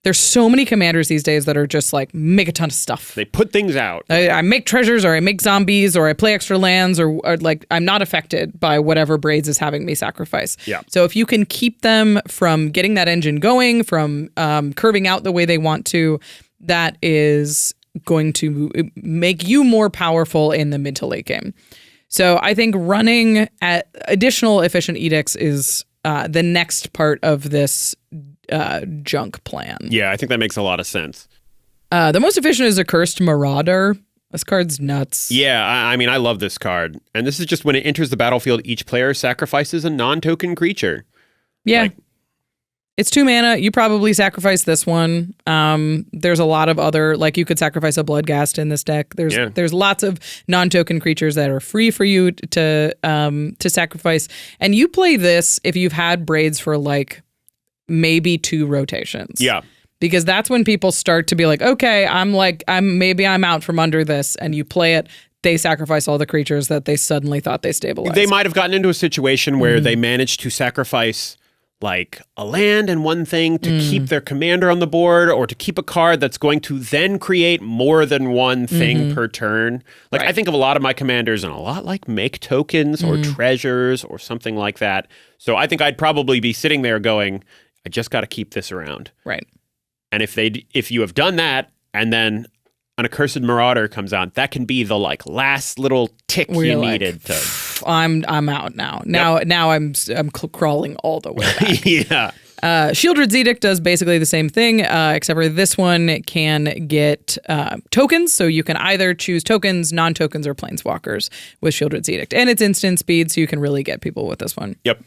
There's so many commanders these days that are just like, make a ton of stuff. They put things out. I make treasures, or I make zombies, or I play extra lands, or like I'm not affected by whatever Braids is having me sacrifice. Yeah. So if you can keep them from getting that engine going, from curving out the way they want to, that is going to make you more powerful in the mid to late game. So I think running at additional efficient edicts is the next part of this junk plan. Yeah, I think that makes a lot of sense. The most efficient is a Cursed Marauder. This card's nuts. Yeah, I mean, I love this card. And this is just when it enters the battlefield, each player sacrifices a non-token creature. Yeah. It's 2 mana. You probably sacrifice this one. There's a lot of other, like you could sacrifice a Bloodghast in this deck. There's lots of non-token creatures that are free for you to sacrifice. And you play this if you've had Braids for like maybe 2 rotations. Yeah. Because that's when people start to be like, okay, I'm out from under this, and you play it. They sacrifice all the creatures that they suddenly thought they stabilized. They might have gotten into a situation where they managed to sacrifice like a land and one thing to keep their commander on the board, or to keep a card that's going to then create more than one thing per turn. Like I think of a lot of my commanders and a lot like make tokens or treasures or something like that. So I think I'd probably be sitting there going, I just got to keep this around. Right. And if you have done that, and then an Accursed Marauder comes out, that can be the like last little tick you needed to. I'm out now. Now I'm crawling all the way back. Yeah. Shieldred's Edict does basically the same thing, except for this one can get tokens. So you can either choose tokens, non-tokens, or planeswalkers with Shieldred's Edict. And it's instant speed, so you can really get people with this one. Yep.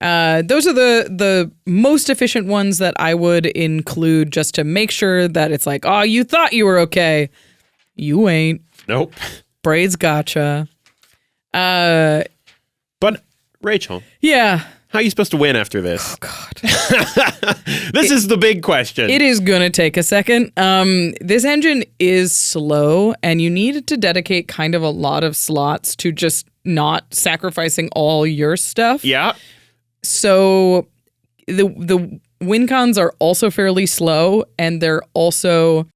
Those are the most efficient ones that I would include, just to make sure that it's like, oh, you thought you were okay. You ain't. Nope. Braids gotcha. But Rachel. Yeah. How are you supposed to win after this? Oh, God. This is the big question. It is going to take a second. This engine is slow, and you need to dedicate kind of a lot of slots to just not sacrificing all your stuff. Yeah. So the win cons are also fairly slow, and they're also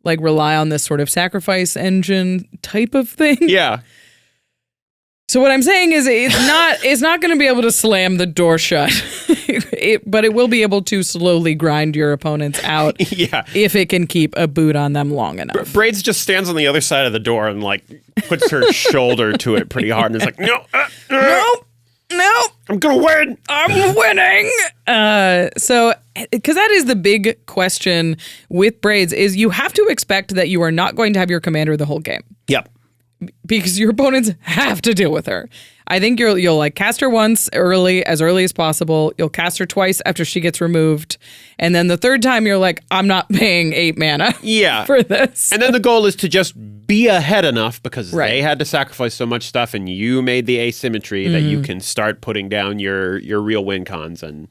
like rely on this sort of sacrifice engine type of thing. Yeah. So what I'm saying is it's not going to be able to slam the door shut, but it will be able to slowly grind your opponents out if it can keep a boot on them long enough. Braids just stands on the other side of the door and like puts her shoulder to it pretty hard, and it's like, no, I'm gonna win. I'm winning. So, because that is the big question with Braids, is you have to expect that you are not going to have your commander the whole game. Yep. Because your opponents have to deal with her. I think you'll like cast her once as early as possible. You'll cast her twice after she gets removed. And then the third time you're like, I'm not paying 8 mana for this. And then the goal is to just be ahead enough, because they had to sacrifice so much stuff and you made the asymmetry that you can start putting down your real win cons and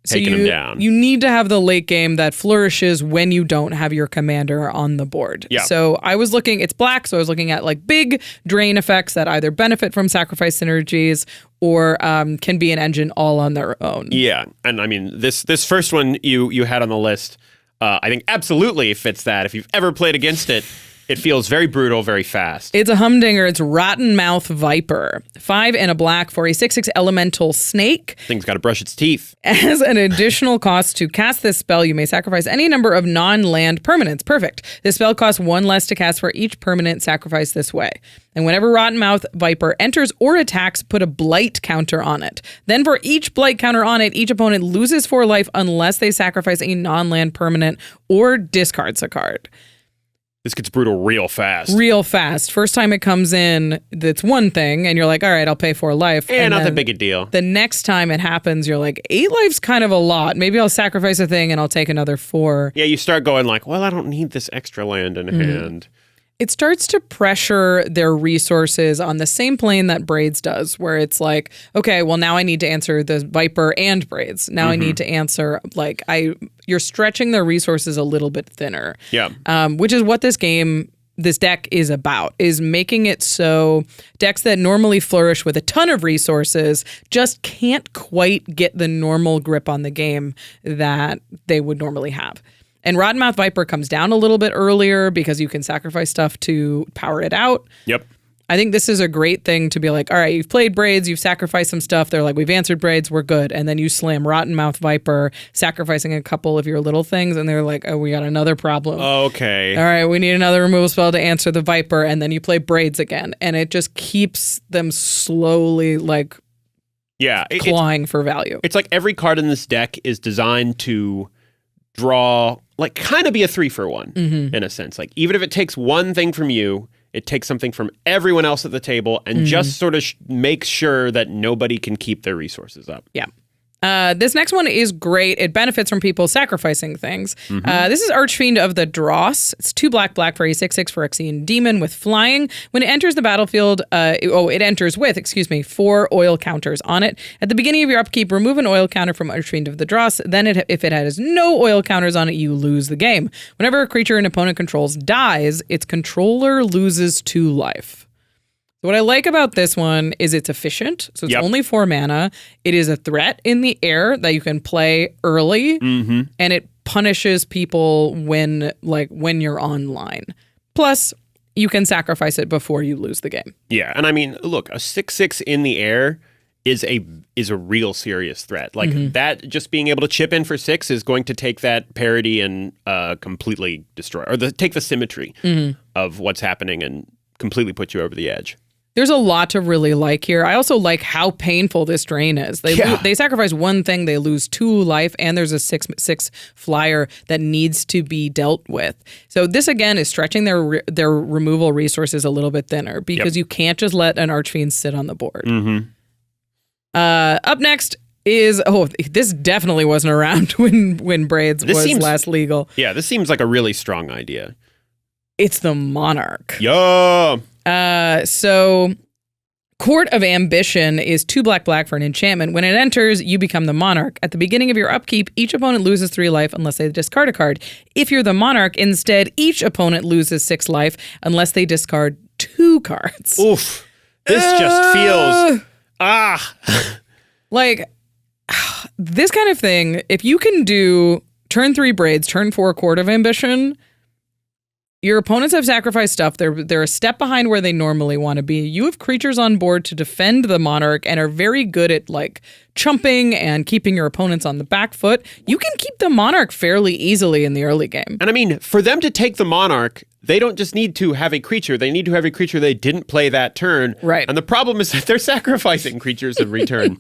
taking them down. You need to have the late game that flourishes when you don't have your commander on the board. Yeah. So I was looking, it's black, so I was looking at like big drain effects that either benefit from sacrifice synergies or can be an engine all on their own. Yeah, and I mean, this first one you had on the list, I think absolutely fits that. If you've ever played against it, it feels very brutal, very fast. It's a humdinger. It's Rotten Mouth Viper. 5 and a black for a 6/6 elemental snake. Thing's got to brush its teeth. As an additional cost to cast this spell, you may sacrifice any number of non-land permanents. Perfect. This spell costs 1 less to cast for each permanent sacrificed this way. And whenever Rotten Mouth Viper enters or attacks, put a blight counter on it. Then for each blight counter on it, each opponent loses 4 life unless they sacrifice a non-land permanent or discards a card. This gets brutal real fast. Real fast. First time it comes in, that's one thing, and you're like, all right, I'll pay 4 life. And not that big a deal. The next time it happens, you're like, 8 life's kind of a lot. Maybe I'll sacrifice a thing and I'll take another 4. Yeah, you start going like, well, I don't need this extra land in hand. It starts to pressure their resources on the same plane that Braids does, where it's like, okay, well, now I need to answer the Viper and Braids. Now I need to answer, like, you're stretching their resources a little bit thinner. Yeah. Which is what this deck is about, is making it so decks that normally flourish with a ton of resources just can't quite get the normal grip on the game that they would normally have. And Rotten Mouth Viper comes down a little bit earlier because you can sacrifice stuff to power it out. Yep. I think this is a great thing to be like, all right, you've played Braids, you've sacrificed some stuff. They're like, we've answered Braids, we're good. And then you slam Rotten Mouth Viper, sacrificing a couple of your little things. And they're like, oh, we got another problem. Okay. All right, we need another removal spell to answer the Viper. And then you play Braids again. And it just keeps them slowly like clawing for value. It's like every card in this deck is designed to draw, like kind of be a 3-for-1 in a sense. Like even if it takes one thing from you, it takes something from everyone else at the table and just sort of makes sure that nobody can keep their resources up. Yeah. This next one is great. It benefits from people sacrificing things. This is Archfiend of the Dross. It's 2 black for a 6/6 Phyrexian demon with flying. When it enters the battlefield, it enters with, 4 oil counters on it. At the beginning of your upkeep, remove an oil counter from Archfiend of the Dross. Then if it has no oil counters on it, you lose the game. Whenever a creature an opponent controls dies, its controller loses 2 life. What I like about this one is it's efficient. So it's only 4 mana. It is a threat in the air that you can play early, and it punishes people when you're online. Plus, you can sacrifice it before you lose the game. Yeah, and I mean, look, a 6/6 in the air is a real serious threat. Like that, just being able to chip in for 6 is going to take that parity and completely destroy, or take the symmetry of what's happening and completely put you over the edge. There's a lot to really like here. I also like how painful this drain is. They sacrifice one thing, they lose 2 life, and there's a 6/6 flyer that needs to be dealt with. So this, again, is stretching their removal resources a little bit thinner because you can't just let an Archfiend sit on the board. Up next is, this definitely wasn't around when Braids was last legal. Yeah, this seems like a really strong idea. It's the Monarch. Yeah. So Court of Ambition is 2 black for an enchantment. When it enters, you become the Monarch. At the beginning of your upkeep, each opponent loses 3 life unless they discard a card. If you're the Monarch, instead, each opponent loses 6 life unless they discard 2 cards. Oof. This just feels... Like, this kind of thing, if you can do turn 3 Braids, turn 4 Court of Ambition... Your opponents have sacrificed stuff. They're a step behind where they normally want to be. You have creatures on board to defend the Monarch and are very good at like chumping and keeping your opponents on the back foot. You can keep the Monarch fairly easily in the early game. And I mean, for them to take the Monarch, they don't just need to have a creature. They need to have a creature they didn't play that turn. Right. And the problem is that they're sacrificing creatures every turn.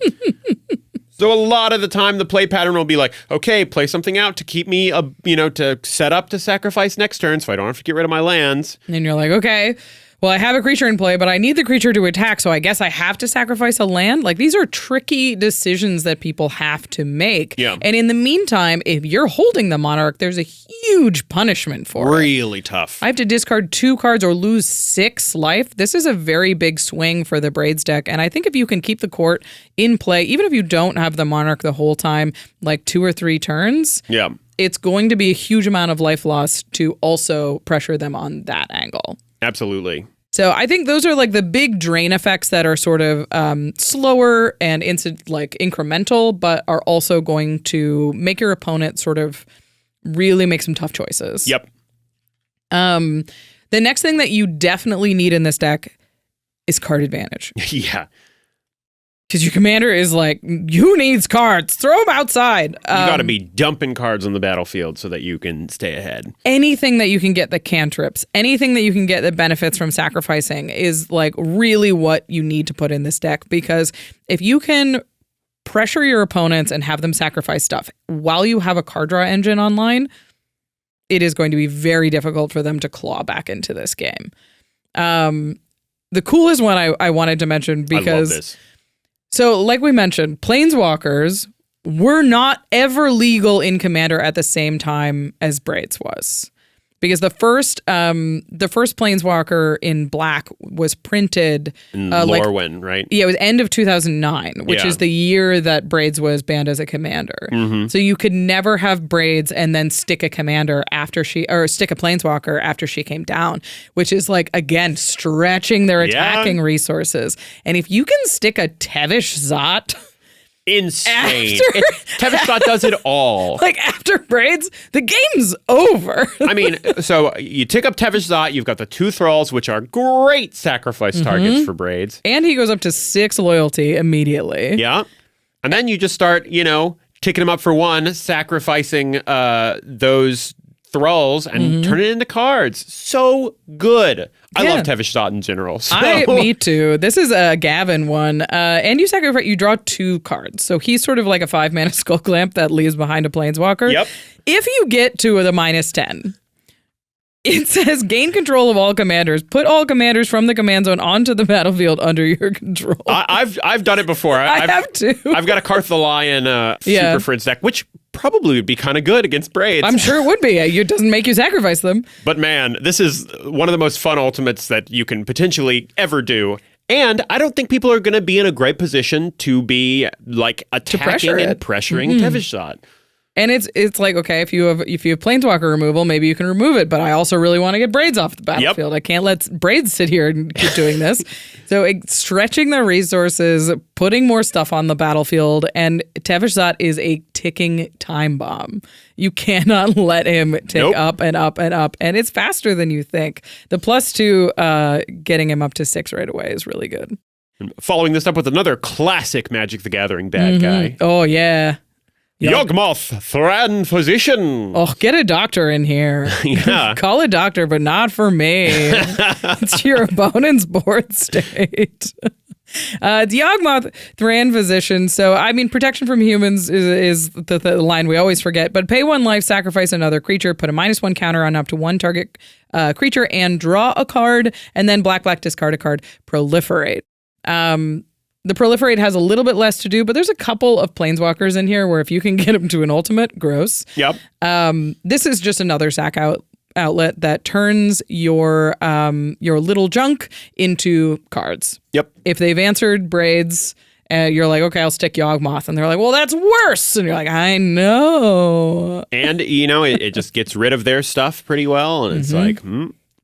So a lot of the time, the play pattern will be like, okay, play something out to keep me, to set up to sacrifice next turn so I don't have to get rid of my lands. And you're like, okay, well, I have a creature in play, but I need the creature to attack, so I guess I have to sacrifice a land. Like, these are tricky decisions that people have to make. Yeah. And in the meantime, if you're holding the Monarch, there's a huge punishment for it. Really tough. I have to discard 2 cards or lose 6 life. This is a very big swing for the Braids deck, and I think if you can keep the court in play, even if you don't have the Monarch the whole time, like 2 or 3 turns, it's going to be a huge amount of life loss to also pressure them on that angle. Absolutely. So I think those are like the big drain effects that are sort of slower and incremental, but are also going to make your opponent sort of really make some tough choices. Yep. The next thing that you definitely need in this deck is card advantage. Yeah. Because your commander is like, who needs cards? Throw them outside. You got to be dumping cards on the battlefield so that you can stay ahead. Anything that you can get the cantrips, anything that you can get that benefits from sacrificing is like really what you need to put in this deck. Because if you can pressure your opponents and have them sacrifice stuff while you have a card draw engine online, it is going to be very difficult for them to claw back into this game. The coolest one I wanted to mention because... I love this. So, like we mentioned, Planeswalkers were not ever legal in Commander at the same time as Braids was. Because the first Planeswalker in black was printed... in Lorwyn, right? Yeah, it was end of 2009, which is the year that Braids was banned as a commander. Mm-hmm. So you could never have Braids and then stick a commander stick a Planeswalker after she came down, which is like, again, stretching their attacking resources. And if you can stick a Tevish Zot... insane. Tevish Zot does it all. Like, after Braids, the game's over. I mean, so you tick up Tevish Zot, you've got the 2 Thralls, which are great sacrifice targets for Braids. And he goes up to 6 loyalty immediately. Yeah. And then you just start, ticking him up for 1, sacrificing those Thralls and turn it into cards. So good. I love Tevish Zot in general. So. Me too. This is a Gavin one. And you draw 2 cards. So he's sort of like a 5-mana Skullclamp that leaves behind a Planeswalker. Yep. If you get to the -10, it says gain control of all commanders. Put all commanders from the command zone onto the battlefield under your control. I've done it before. I have too. I've got a Karth the Lion Super Fringe deck, which probably would be kind of good against Braids. I'm sure it would be. It doesn't make you sacrifice them. But man, this is one of the most fun ultimates that you can potentially ever do. And I don't think people are going to be in a great position to be like attacking and pressuring Tevish Zot. And it's like, okay, if you have Planeswalker removal, maybe you can remove it. But I also really want to get Braids off the battlefield. I can't let Braids sit here and keep doing this. So stretching the resources, putting more stuff on the battlefield, and Tevish Zot is a ticking time bomb. You cannot let him tick up and up and up. And it's faster than you think. The +2 getting him up to 6 right away is really good. And following this up with another classic Magic the Gathering bad guy. Oh, yeah. Yawgmoth, Thran Physician. Oh, get a doctor in here. Yeah. Call a doctor, but not for me. It's your opponent's board state. Yawgmoth, Thran Physician. So, I mean, protection from humans is the line we always forget. But pay 1 life, sacrifice another creature, put a -1 counter on up to 1 target creature, and draw a card, and then black, discard a card, proliferate. The proliferate has a little bit less to do, but there's a couple of Planeswalkers in here where if you can get them to an ultimate, gross. Yep. This is just another sack outlet that turns your little junk into cards. Yep. If they've answered Braids, you're like, okay, I'll stick Yawgmoth. And they're like, well, that's worse. And you're like, I know. And, it just gets rid of their stuff pretty well. And it's like,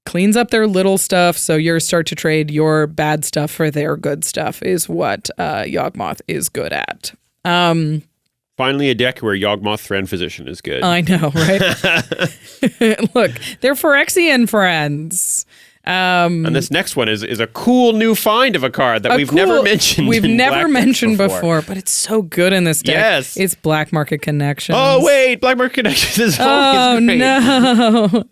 Cleans up their little stuff, so you start to trade your bad stuff for their good stuff is what Yawgmoth is good at. Finally, a deck where Yawgmoth Thran Physician is good. I know, right? Look, they're Phyrexian friends. And this next one is a cool new find of a card that we've never mentioned. We've never mentioned before, but it's so good in this deck. Yes. It's Black Market Connections. Oh, wait. Black Market Connections is always great. Oh,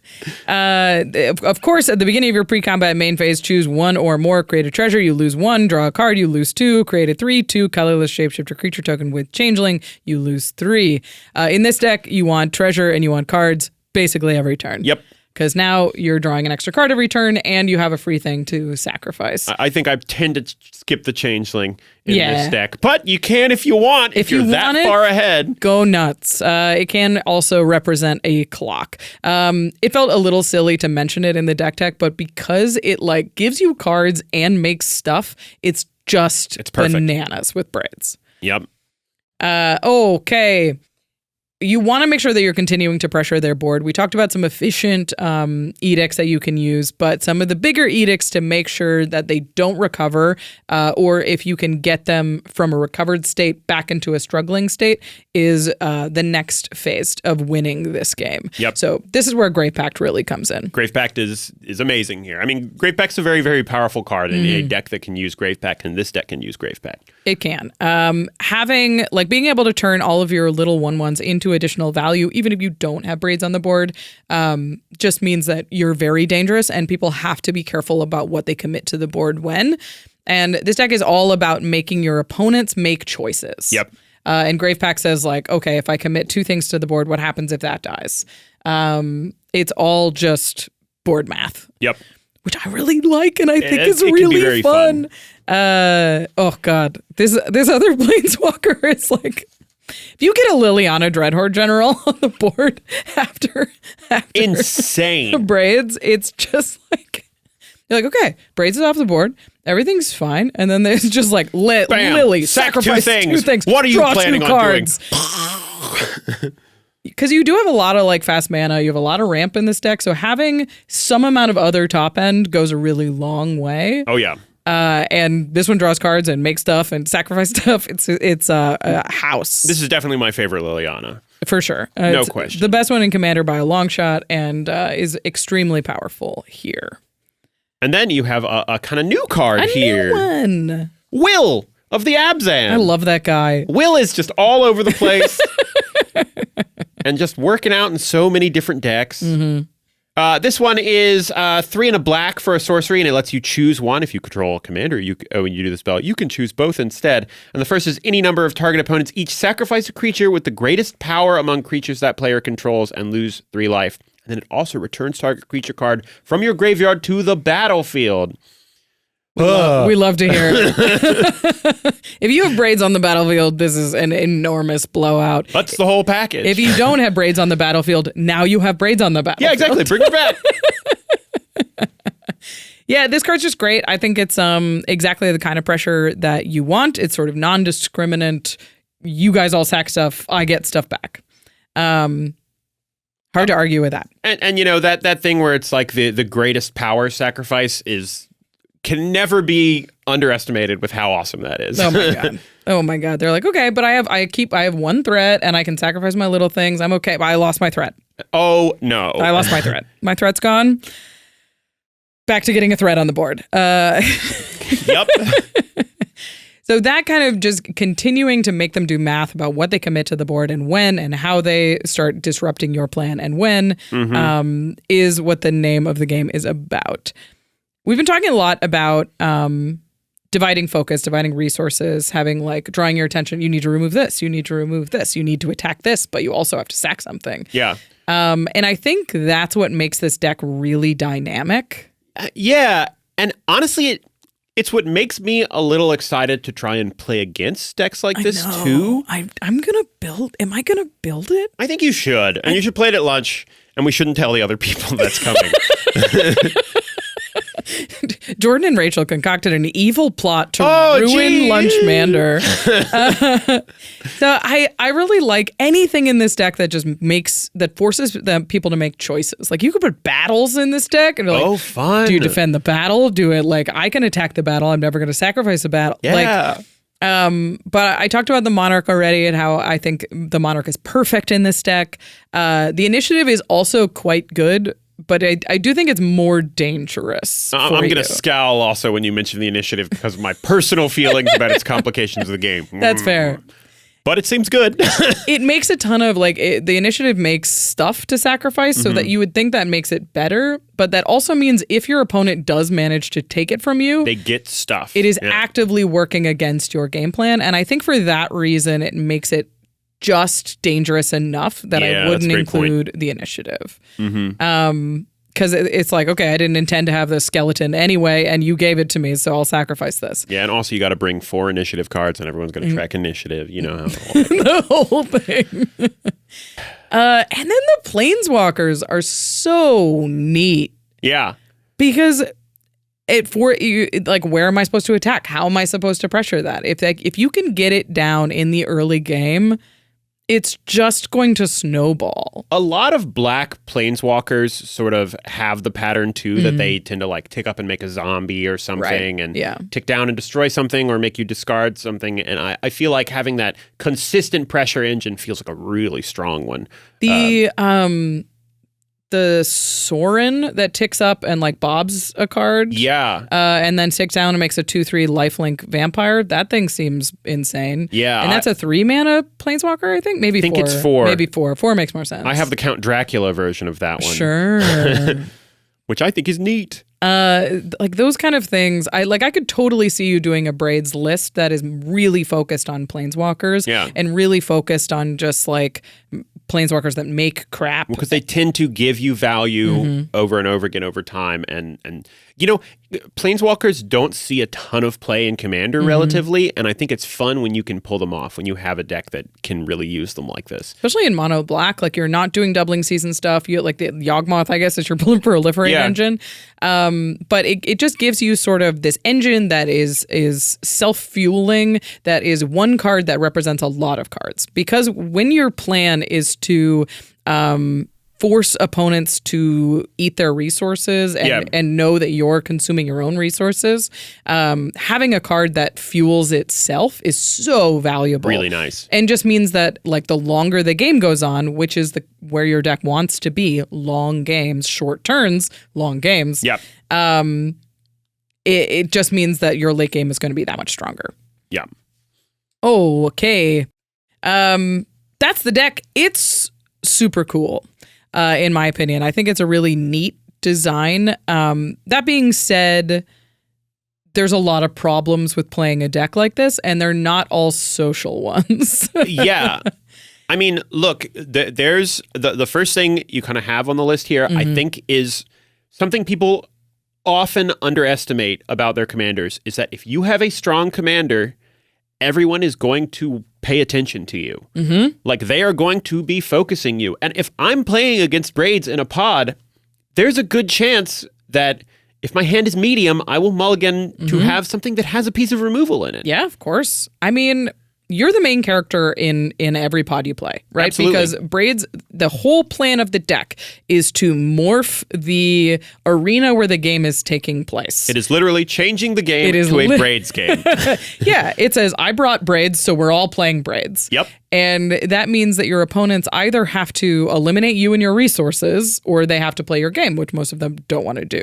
no. Of course, at the beginning of your pre-combat main phase, choose 1 or more, create a treasure. You lose 1, draw a card. You lose 2, create a 3/2 colorless shapeshifter creature token with Changeling. You lose 3. In this deck, you want treasure and you want cards basically every turn. Yep. because now you're drawing an extra card every turn and you have a free thing to sacrifice. I think I tend to skip the Changeling in this deck, but you can if you want. If you're that far ahead, go nuts. It can also represent a clock. It felt a little silly to mention it in the deck tech, but because it like gives you cards and makes stuff, it's bananas with Braids. Yep. Okay. You want to make sure that you're continuing to pressure their board. We talked about some efficient edicts that you can use, but some of the bigger edicts to make sure that they don't recover, or if you can get them from a recovered state back into a struggling state, is the next phase of winning this game. Yep. So this is where Grave Pact really comes in. Grave Pact is amazing here. I mean, Grave Pact's a very, very powerful card in a deck that can use Grave Pact, and this deck can use Grave Pact. It can. Having, like, being able to turn all of your little 1/1s into additional value, even if you don't have Braids on the board, just means that you're very dangerous and people have to be careful about what they commit to the board when. And this deck is all about making your opponents make choices. Yep. And Grave Pact says, like, okay, if I commit 2 things to the board, what happens if that dies? It's all just board math. Yep. Which I really like and I think is really fun. Oh God, this other Planeswalker is like, if you get a Liliana Dreadhorde General on the board after insane Braids, it's just like, you're like, okay, Braids is off the board, everything's fine, and then there's just like Lily sacrifice 2 things. What are you planning on doing? Because you do have a lot of like fast mana, you have a lot of ramp in this deck, so having some amount of other top end goes a really long way. Oh yeah. And this one draws cards and makes stuff and sacrifice stuff. It's a house. This is definitely my favorite Liliana. For sure. No question. The best one in Commander by a long shot and is extremely powerful here. And then you have a kind of new card here. New one. Will of the Abzan. I love that guy. Will is just all over the place. And just working out in so many different decks. This one is 3 and a black for a sorcery, and it lets you choose one. If you control a commander, when you do the spell, you can choose both instead. And the first is any number of target opponents each sacrifice a creature with the greatest power among creatures that player controls and lose 3 life. And then it also returns target creature card from your graveyard to the battlefield. We love to hear it. If you have Braids on the battlefield, this is an enormous blowout. That's the whole package. If you don't have Braids on the battlefield, now you have Braids on the battlefield. Yeah, exactly. Bring it back. Yeah, this card's just great. I think it's exactly the kind of pressure that you want. It's sort of non-discriminant. You guys all sack stuff. I get stuff back. Hard to argue with that. And you know, that thing where it's like the greatest power sacrifice can never be underestimated with how awesome that is. Oh my God. Oh my God. They're like, okay, but I have 1 threat and I can sacrifice my little things. I'm okay. But I lost my threat. Oh no. I lost my threat. My threat's gone. Back to getting a threat on the board. Yep. So that kind of just continuing to make them do math about what they commit to the board and when and how they start disrupting your plan and when is what the name of the game is about. We've been talking a lot about dividing focus, dividing resources, having like drawing your attention. You need to remove this. You need to remove this. You need to attack this, but you also have to sack something. Yeah. And I think that's what makes this deck really dynamic. Yeah. And honestly, it's what makes me a little excited to try and play against decks like this too. I'm going to build. Am I going to build it? I think you should. And you should play it at lunch. And we shouldn't tell the other people that's coming. Jordan and Rachel concocted an evil plot to ruin Lunchmander. So I really like anything in this deck that just forces people to make choices. Like you could put battles in this deck and be like, fun. Do you defend the battle? Do it like I can attack the battle. I'm never going to sacrifice a battle. Yeah. But I talked about the Monarch already and how I think the Monarch is perfect in this deck. The initiative is also quite good. But I do think it's more dangerous. I'm going to scowl also when you mention the initiative because of my personal feelings about its complications of the game. That's fair. But it seems good. It makes a ton of, the initiative makes stuff to sacrifice so that you would think that makes it better. But that also means if your opponent does manage to take it from you, they get stuff. It is actively working against your game plan. And I think for that reason, it makes it just dangerous enough that I wouldn't include the initiative. Because it's like, okay, I didn't intend to have this skeleton anyway, and you gave it to me, so I'll sacrifice this. Yeah, and also you got to bring 4 initiative cards, and everyone's going to track initiative. You know how the whole thing. And then the planeswalkers are so neat. Yeah. Because where am I supposed to attack? How am I supposed to pressure that? If you can get it down in the early game, it's just going to snowball. A lot of black planeswalkers sort of have the pattern too that they tend to like tick up and make a zombie or something and tick down and destroy something or make you discard something. And I feel like having that consistent pressure engine feels like a really strong one. The Sorin that ticks up and like bobs a card. Yeah. And then ticks down and makes a 2/3 lifelink vampire. That thing seems insane. Yeah. And that's a 3 mana planeswalker, I think? Maybe 4. I think it's 4. Maybe 4. 4 makes more sense. I have the Count Dracula version of that one. Sure. Which I think is neat. Like those kind of things, I could totally see you doing a Braids list that is really focused on planeswalkers and really focused on just like planeswalkers that make crap. Because they tend to give you value over and over again over time. And you know, planeswalkers don't see a ton of play in Commander relatively, and I think it's fun when you can pull them off, when you have a deck that can really use them like this. Especially in mono black, like you're not doing doubling season stuff. You like the Yawgmoth, I guess, is your proliferate engine. But it just gives you sort of this engine that is self-fueling, that is one card that represents a lot of cards. Because when your plan is to force opponents to eat their resources and know that you're consuming your own resources, having a card that fuels itself is so valuable. Really nice. And just means that like the longer the game goes on, which is where your deck wants to be, long games, short turns, long games. Yep. It just means that your late game is going to be that much stronger. Yeah. Oh, okay. That's the deck. It's super cool. In my opinion, I think it's a really neat design. That being said, there's a lot of problems with playing a deck like this, and they're not all social ones. Yeah. I mean, look, there's the first thing you kind of have on the list here, I think, is something people often underestimate about their commanders, is that if you have a strong commander, everyone is going to pay attention to you. Like they are going to be focusing you. And if I'm playing against Braids in a pod, there's a good chance that if my hand is medium, I will mulligan to have something that has a piece of removal in it. Yeah, of course. I mean, you're the main character in every pod you play, right? Absolutely. Because Braids, the whole plan of the deck is to morph the arena where the game is taking place. It is literally changing the game to a Braids game. Yeah, it says, I brought Braids, so we're all playing Braids. Yep. And that means that your opponents either have to eliminate you and your resources, or they have to play your game, which most of them don't want to do.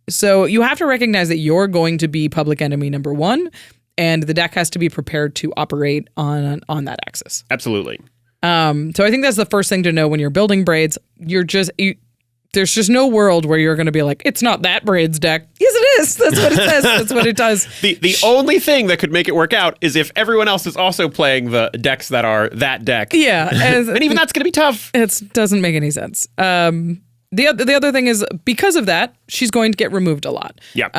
So you have to recognize that you're going to be public enemy number 1, and the deck has to be prepared to operate on that axis. Absolutely. So I think that's the first thing to know when you're building Braids. There's just no world where you're going to be like, it's not that Braids deck. Yes, it is. That's what it says. That's what it does. The only thing that could make it work out is if everyone else is also playing the decks that are that deck. Yeah. And even that's going to be tough. It doesn't make any sense. The other thing is, because of that, she's going to get removed a lot. Yeah.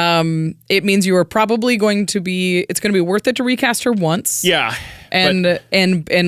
It means you are probably it's going to be worth it to recast her once. Yeah. And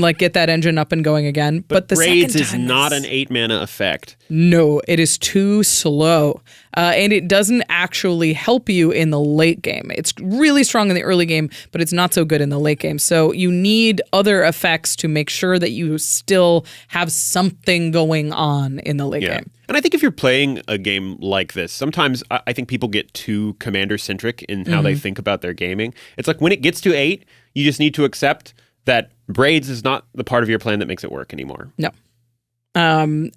like get that engine up and going again. But the Braids second is time not an 8 mana effect. No, it is too slow. And it doesn't actually help you in the late game. It's really strong in the early game, but it's not so good in the late game. So you need other effects to make sure that you still have something going on in the late game. And I think if you're playing a game like this, sometimes I think people get too commander-centric in how they think about their gaming. It's like when it gets to 8, you just need to accept that Braids is not the part of your plan that makes it work anymore. No.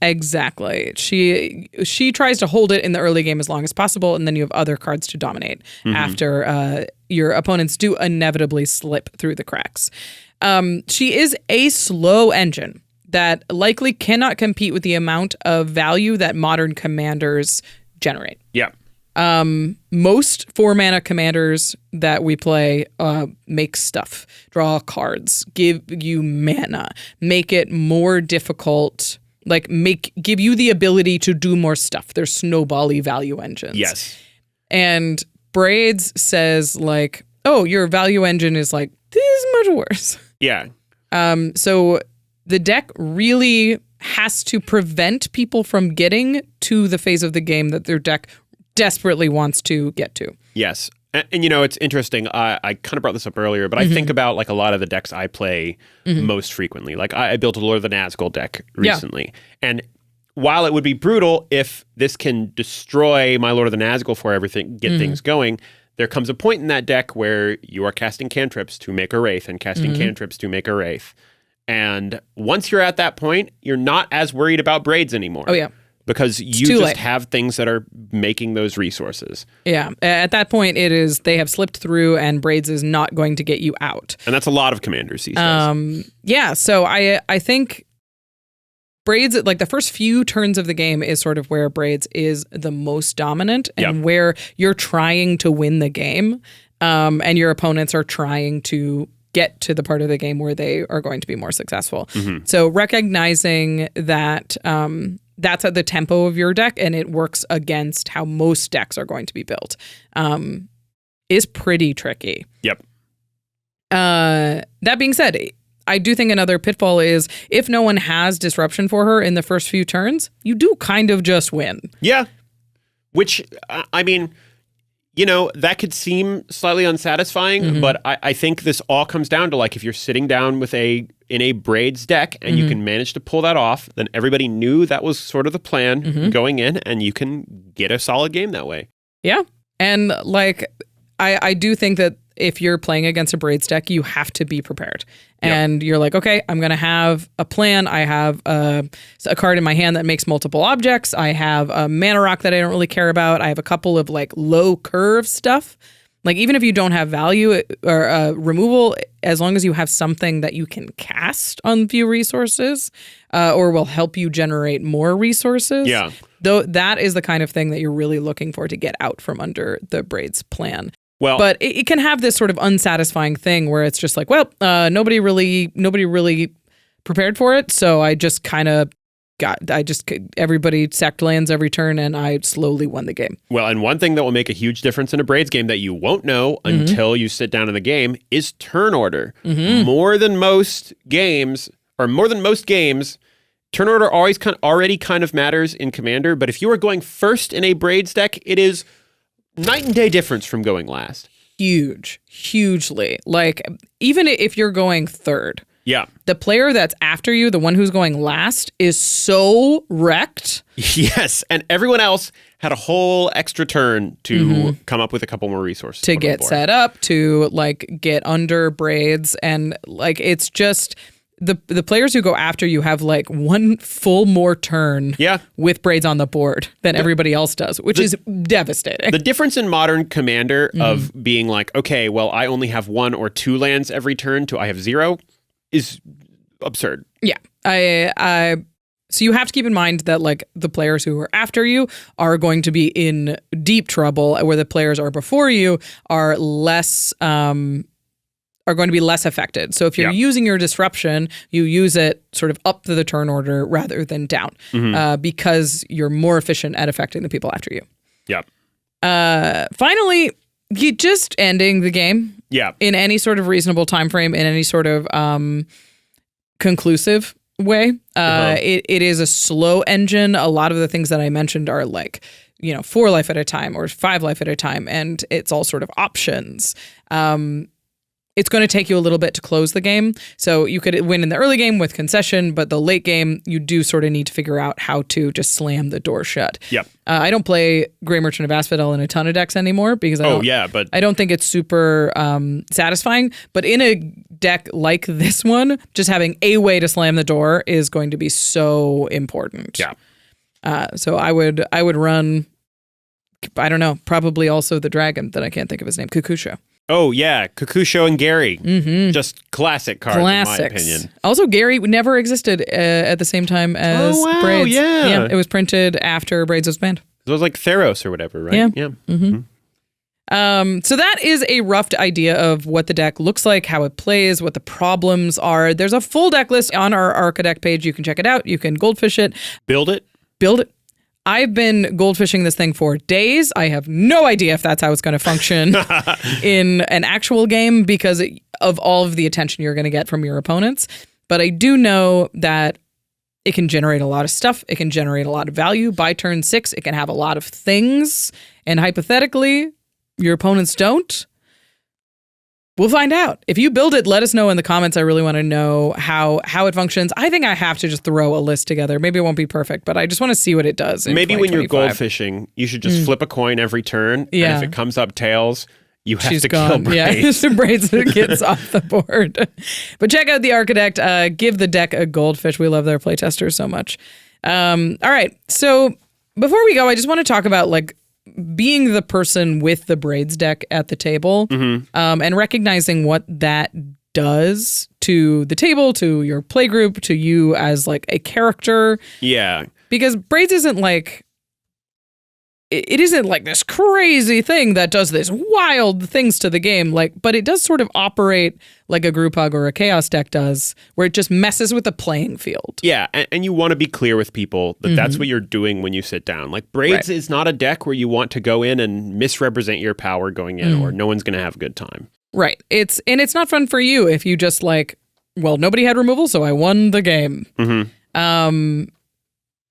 Exactly. She tries to hold it in the early game as long as possible, and then you have other cards to dominate after your opponents do inevitably slip through the cracks. She is a slow engine that likely cannot compete with the amount of value that modern commanders generate. Yeah. Most 4-mana commanders that we play make stuff, draw cards, give you mana, make it more difficult like give you the ability to do more stuff. They're snowball-y value engines. Yes. And Braids says like, oh, your value engine is like this much worse. Yeah. So the deck really has to prevent people from getting to the phase of the game that their deck desperately wants to get to. Yes. And you know, it's interesting. I kind of brought this up earlier, but I think about like a lot of the decks I play most frequently. Like I built a Lord of the Nazgul deck recently. And while it would be brutal if this can destroy my Lord of the Nazgul for everything, get things going, there comes a point in that deck where you are casting cantrips to make a Wraith and casting cantrips to make a Wraith. And once you're at that point, you're not as worried about Braids anymore. Oh, yeah. Because you just have things that are making those resources. Yeah. At that point, they have slipped through and Braids is not going to get you out. And that's a lot of commanders these days. Yeah. So I think Braids, like the first few turns of the game is sort of where Braids is the most dominant and where you're trying to win the game and your opponents are trying to get to the part of the game where they are going to be more successful. So recognizing that that's at the tempo of your deck and it works against how most decks are going to be built is pretty tricky. Yep. That being said, I do think another pitfall is if no one has disruption for her in the first few turns, you do kind of just win. Yeah. Which, I mean, you know, that could seem slightly unsatisfying, but I think this all comes down to like if you're sitting down with in a Braids deck and you can manage to pull that off, then everybody knew that was sort of the plan going in and you can get a solid game that way. Yeah. And like, I do think that if you're playing against a Braids deck, you have to be prepared. And you're like, okay, I'm going to have a plan. I have a card in my hand that makes multiple objects. I have a mana rock that I don't really care about. I have a couple of like low curve stuff. Like even if you don't have value or removal, as long as you have something that you can cast on few resources or will help you generate more resources. Yeah. Though that is the kind of thing that you're really looking for to get out from under the Braids plan. Well, but it can have this sort of unsatisfying thing where it's just like, well, nobody really prepared for it. So I just kind of everybody sacked lands every turn and I slowly won the game. Well, and one thing that will make a huge difference in a Braids game that you won't know until you sit down in the game is turn order. More than most games, turn order already kind of matters in Commander. But if you are going first in a Braids deck, it is night and day difference from going last. Hugely. Like, even if you're going third, the player that's after you, the one who's going last, is so wrecked. Yes, and everyone else had a whole extra turn to come up with a couple more resources. To get set up, to, like, get under Braids, and, like, it's just... The players who go after you have like one full more turn with Braids on the board than everybody else does, which is devastating. The difference in modern Commander of being like, okay, well, I only have 1 or 2 lands every turn to I have 0 is absurd. Yeah. So you have to keep in mind that like the players who are after you are going to be in deep trouble, where the players are before you are less... are going to be less affected. So if you're using your disruption, you use it sort of up to the turn order rather than down because you're more efficient at affecting the people after you. Yep. Finally, you just ending the game in any sort of reasonable time frame, in any sort of conclusive way. It is a slow engine. A lot of the things that I mentioned are like, 4 life at a time or 5 life at a time, and it's all sort of options. It's going to take you a little bit to close the game. So you could win in the early game with concession, but the late game, you do sort of need to figure out how to just slam the door shut. Yep. I don't play Grey Merchant of Asphodel in a ton of decks anymore because I don't think it's super satisfying. But in a deck like this one, just having a way to slam the door is going to be so important. Yeah. So I would run, I don't know, probably also the dragon that I can't think of his name, Kukusho. Oh, yeah. Kukusho and Gary. Just classic cards, in my opinion. Also, Gary never existed at the same time as Braids. Yeah. It was printed after Braids was banned. It was like Theros or whatever, right? Yeah. So that is a rough idea of what the deck looks like, how it plays, what the problems are. There's a full deck list on our Archidekt page. You can check it out. You can goldfish it. Build it. I've been goldfishing this thing for days. I have no idea if that's how it's going to function in an actual game because of all of the attention you're going to get from your opponents. But I do know that it can generate a lot of stuff. It can generate a lot of value. By turn 6, it can have a lot of things. And hypothetically, your opponents don't. We'll find out. If you build it, let us know in the comments. I really want to know how it functions. I think I have to just throw a list together. Maybe it won't be perfect, but I just want to see what it does. Maybe when you're goldfishing, you should just flip a coin every turn. Yeah. And if it comes up tails, you have She's to gone. kill Braids. Yeah, so Braids gets off the board. But check out the Archidekt. Give the deck a goldfish. We love their playtesters so much. All right. So before we go, I just want to talk about being the person with the Braids deck at the table and recognizing what that does to the table, to your playgroup, to you as a character. Yeah. Because Braids isn't it isn't this crazy thing that does this wild things to the game, but it does sort of operate like a group hug or a chaos deck does, where it just messes with the playing field. Yeah, and you want to be clear with people that that's what you're doing when you sit down. Braids is not a deck where you want to go in and misrepresent your power going in, or no one's going to have a good time. Right. It's not fun for you if you just nobody had removal, so I won the game.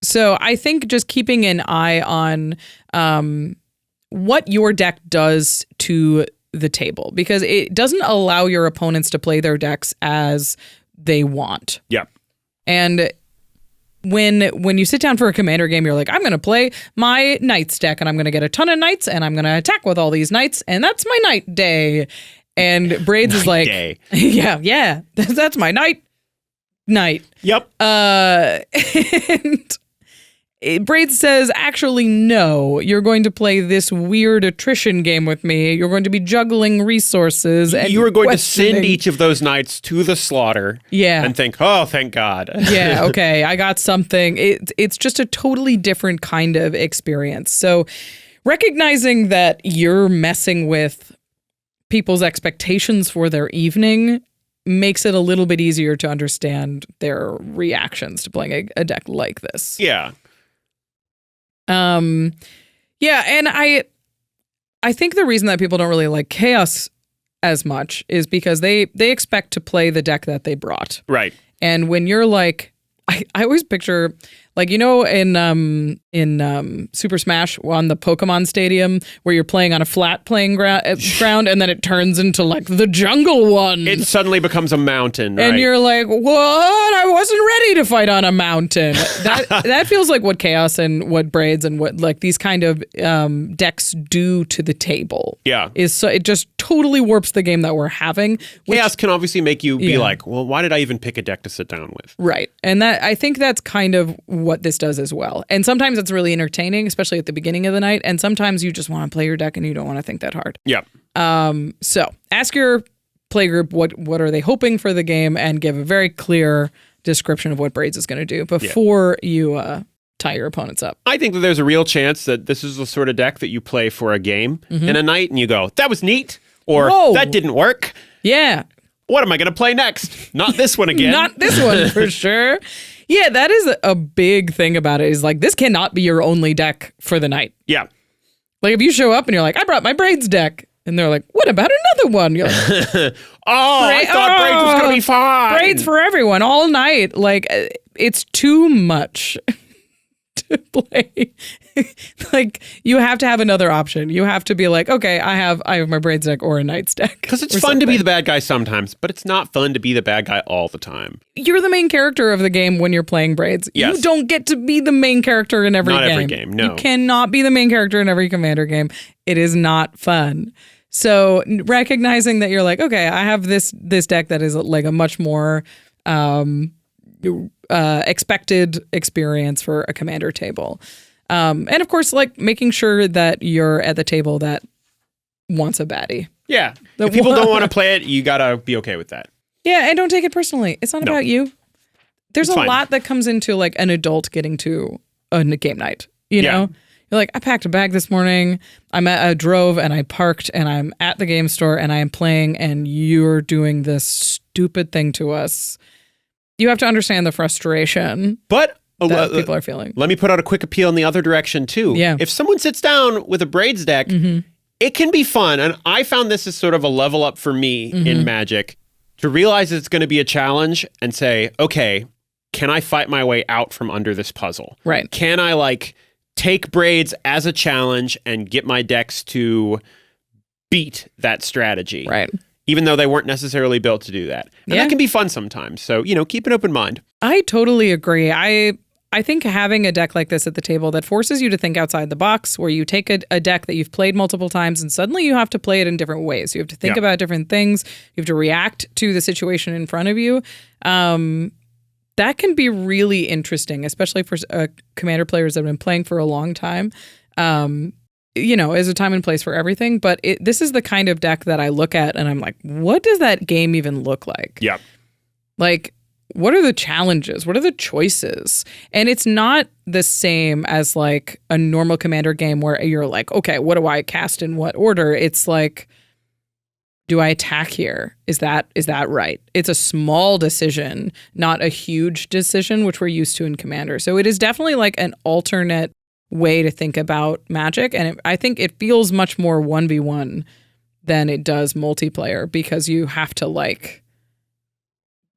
So I think just keeping an eye on what your deck does to the table, because it doesn't allow your opponents to play their decks as they want. Yeah. And when you sit down for a commander game, you're like, I'm going to play my knights deck and I'm going to get a ton of knights and I'm going to attack with all these knights and that's my night day. And Braids is like, day. yeah, that's my night. Yep. And Braids says, actually, no, you're going to play this weird attrition game with me. You're going to be juggling resources. And you are going to send each of those knights to the slaughter. Yeah. And think, oh, thank God. Yeah, okay, I got something. It's just a totally different kind of experience. So recognizing that you're messing with people's expectations for their evening makes it a little bit easier to understand their reactions to playing a deck like this. Yeah. Yeah, and I think the reason that people don't really like Chaos as much is because they expect to play the deck that they brought. Right. And when you're I always picture in Super Smash on the Pokemon Stadium where you're playing on a flat playing ground and then it turns into the jungle one. It suddenly becomes a mountain, and right? you're like, what? I wasn't ready to fight on a mountain. That feels like what Chaos and what Braids and what these kind of decks do to the table. Yeah. It just totally warps the game that we're having. Chaos can obviously make you be well, why did I even pick a deck to sit down with? Right. And I think that's kind of what this does as well. And sometimes it's really entertaining, especially at the beginning of the night. And sometimes you just want to play your deck and you don't want to think that hard. Yeah. So ask your playgroup what are they hoping for the game and give a very clear description of what Braids is going to do before you tie your opponents up. I think that there's a real chance that this is the sort of deck that you play for a game in a night and you go, that was neat, or Whoa. That didn't work. Yeah. What am I going to play next? Not this one again. Not this one for sure. Yeah, that is a big thing about it is this cannot be your only deck for the night. Yeah. If you show up and you're like, I brought my Braids deck. And they're like, what about another one? You're like, I thought Braids was going to be fine. Braids for everyone all night. It's too much to play. You have to have another option. You have to be like, okay, I have my Braids deck or a Knights deck. Because it's fun to be the bad guy sometimes, but it's not fun to be the bad guy all the time. You're the main character of the game when you're playing Braids. Yes. You don't get to be the main character in every game. Not every game, no. You cannot be the main character in every Commander game. It is not fun. So recognizing that you're like, okay, I have this deck that is a much more expected experience for a Commander table. And of course, making sure that you're at the table that wants a baddie. Yeah. If people don't want to play it, you got to be okay with that. Yeah, and don't take it personally. It's not about you. There's It's a fine. lot that comes into an adult getting to a game night, you know? You're like, I packed a bag this morning. I drove and I parked and I'm at the game store and I am playing and you're doing this stupid thing to us. You have to understand the frustration that people are feeling. Let me put out a quick appeal in the other direction too. Yeah. If someone sits down with a Braids deck, it can be fun. And I found this as sort of a level up for me in Magic to realize it's going to be a challenge and say, okay, can I fight my way out from under this puzzle? Right. Can I like take Braids as a challenge and get my decks to beat that strategy? Right. Even though they weren't necessarily built to do that. And that can be fun sometimes. So, keep an open mind. I totally agree. I think having a deck like this at the table that forces you to think outside the box, where you take a deck that you've played multiple times and suddenly you have to play it in different ways. You have to think about different things. You have to react to the situation in front of you. That can be really interesting, especially for Commander players that have been playing for a long time. There's a time and place for everything, but this is the kind of deck that I look at and I'm like, what does that game even look like? Yeah. Like, what are the challenges? What are the choices? And it's not the same as like a normal Commander game where you're like, okay, what do I cast in what order? It's like, do I attack here? Is that right? It's a small decision, not a huge decision, which we're used to in Commander. So it is definitely like an alternate way to think about Magic. And I think it feels much more 1v1 than it does multiplayer because you have to like,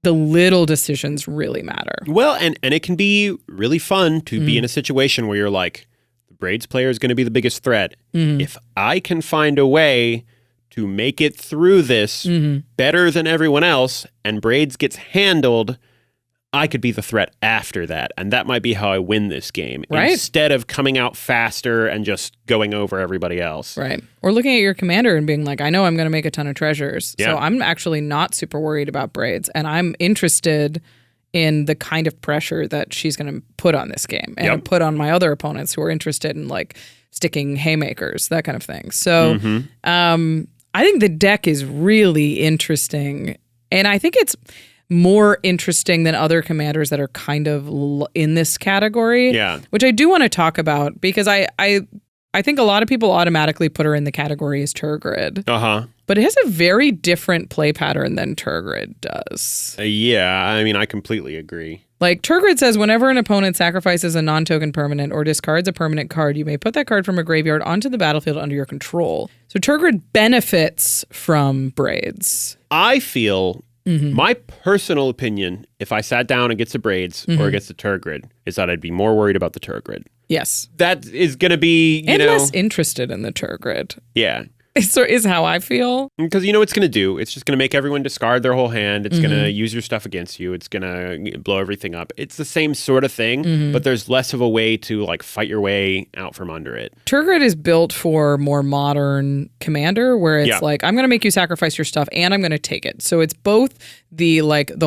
the little decisions really matter. Well, and it can be really fun to be in a situation where you're like, the Braids player is going to be the biggest threat. If I can find a way to make it through this better than everyone else and Braids gets handled, I could be the threat after that. And that might be how I win this game. Right. Instead of coming out faster and just going over everybody else. Right. Or looking at your commander and being like, I know I'm going to make a ton of treasures. Yeah. So I'm actually not super worried about Braids. And I'm interested in the kind of pressure that she's going to put on this game and put on my other opponents who are interested in like sticking haymakers, that kind of thing. So I think the deck is really interesting. And I think it's more interesting than other commanders that are kind of in this category. Yeah. Which I do want to talk about because I think a lot of people automatically put her in the category as Tergrid. But it has a very different play pattern than Tergrid does. Yeah, I mean, I completely agree. Like, Tergrid says, whenever an opponent sacrifices a non-token permanent or discards a permanent card, you may put that card from a graveyard onto the battlefield under your control. So Tergrid benefits from Braids. I feel, my personal opinion, if I sat down against the Braids or against the Tergrid, is that I'd be more worried about the Tergrid. Yes. That is going to be, and less interested in the Tergrid. Yeah. Is how I feel. Because you know what it's going to do? It's just going to make everyone discard their whole hand. It's going to use your stuff against you. It's going to blow everything up. It's the same sort of thing, but there's less of a way to like fight your way out from under it. Tergrid is built for more modern Commander where it's like, I'm going to make you sacrifice your stuff and I'm going to take it. So it's both the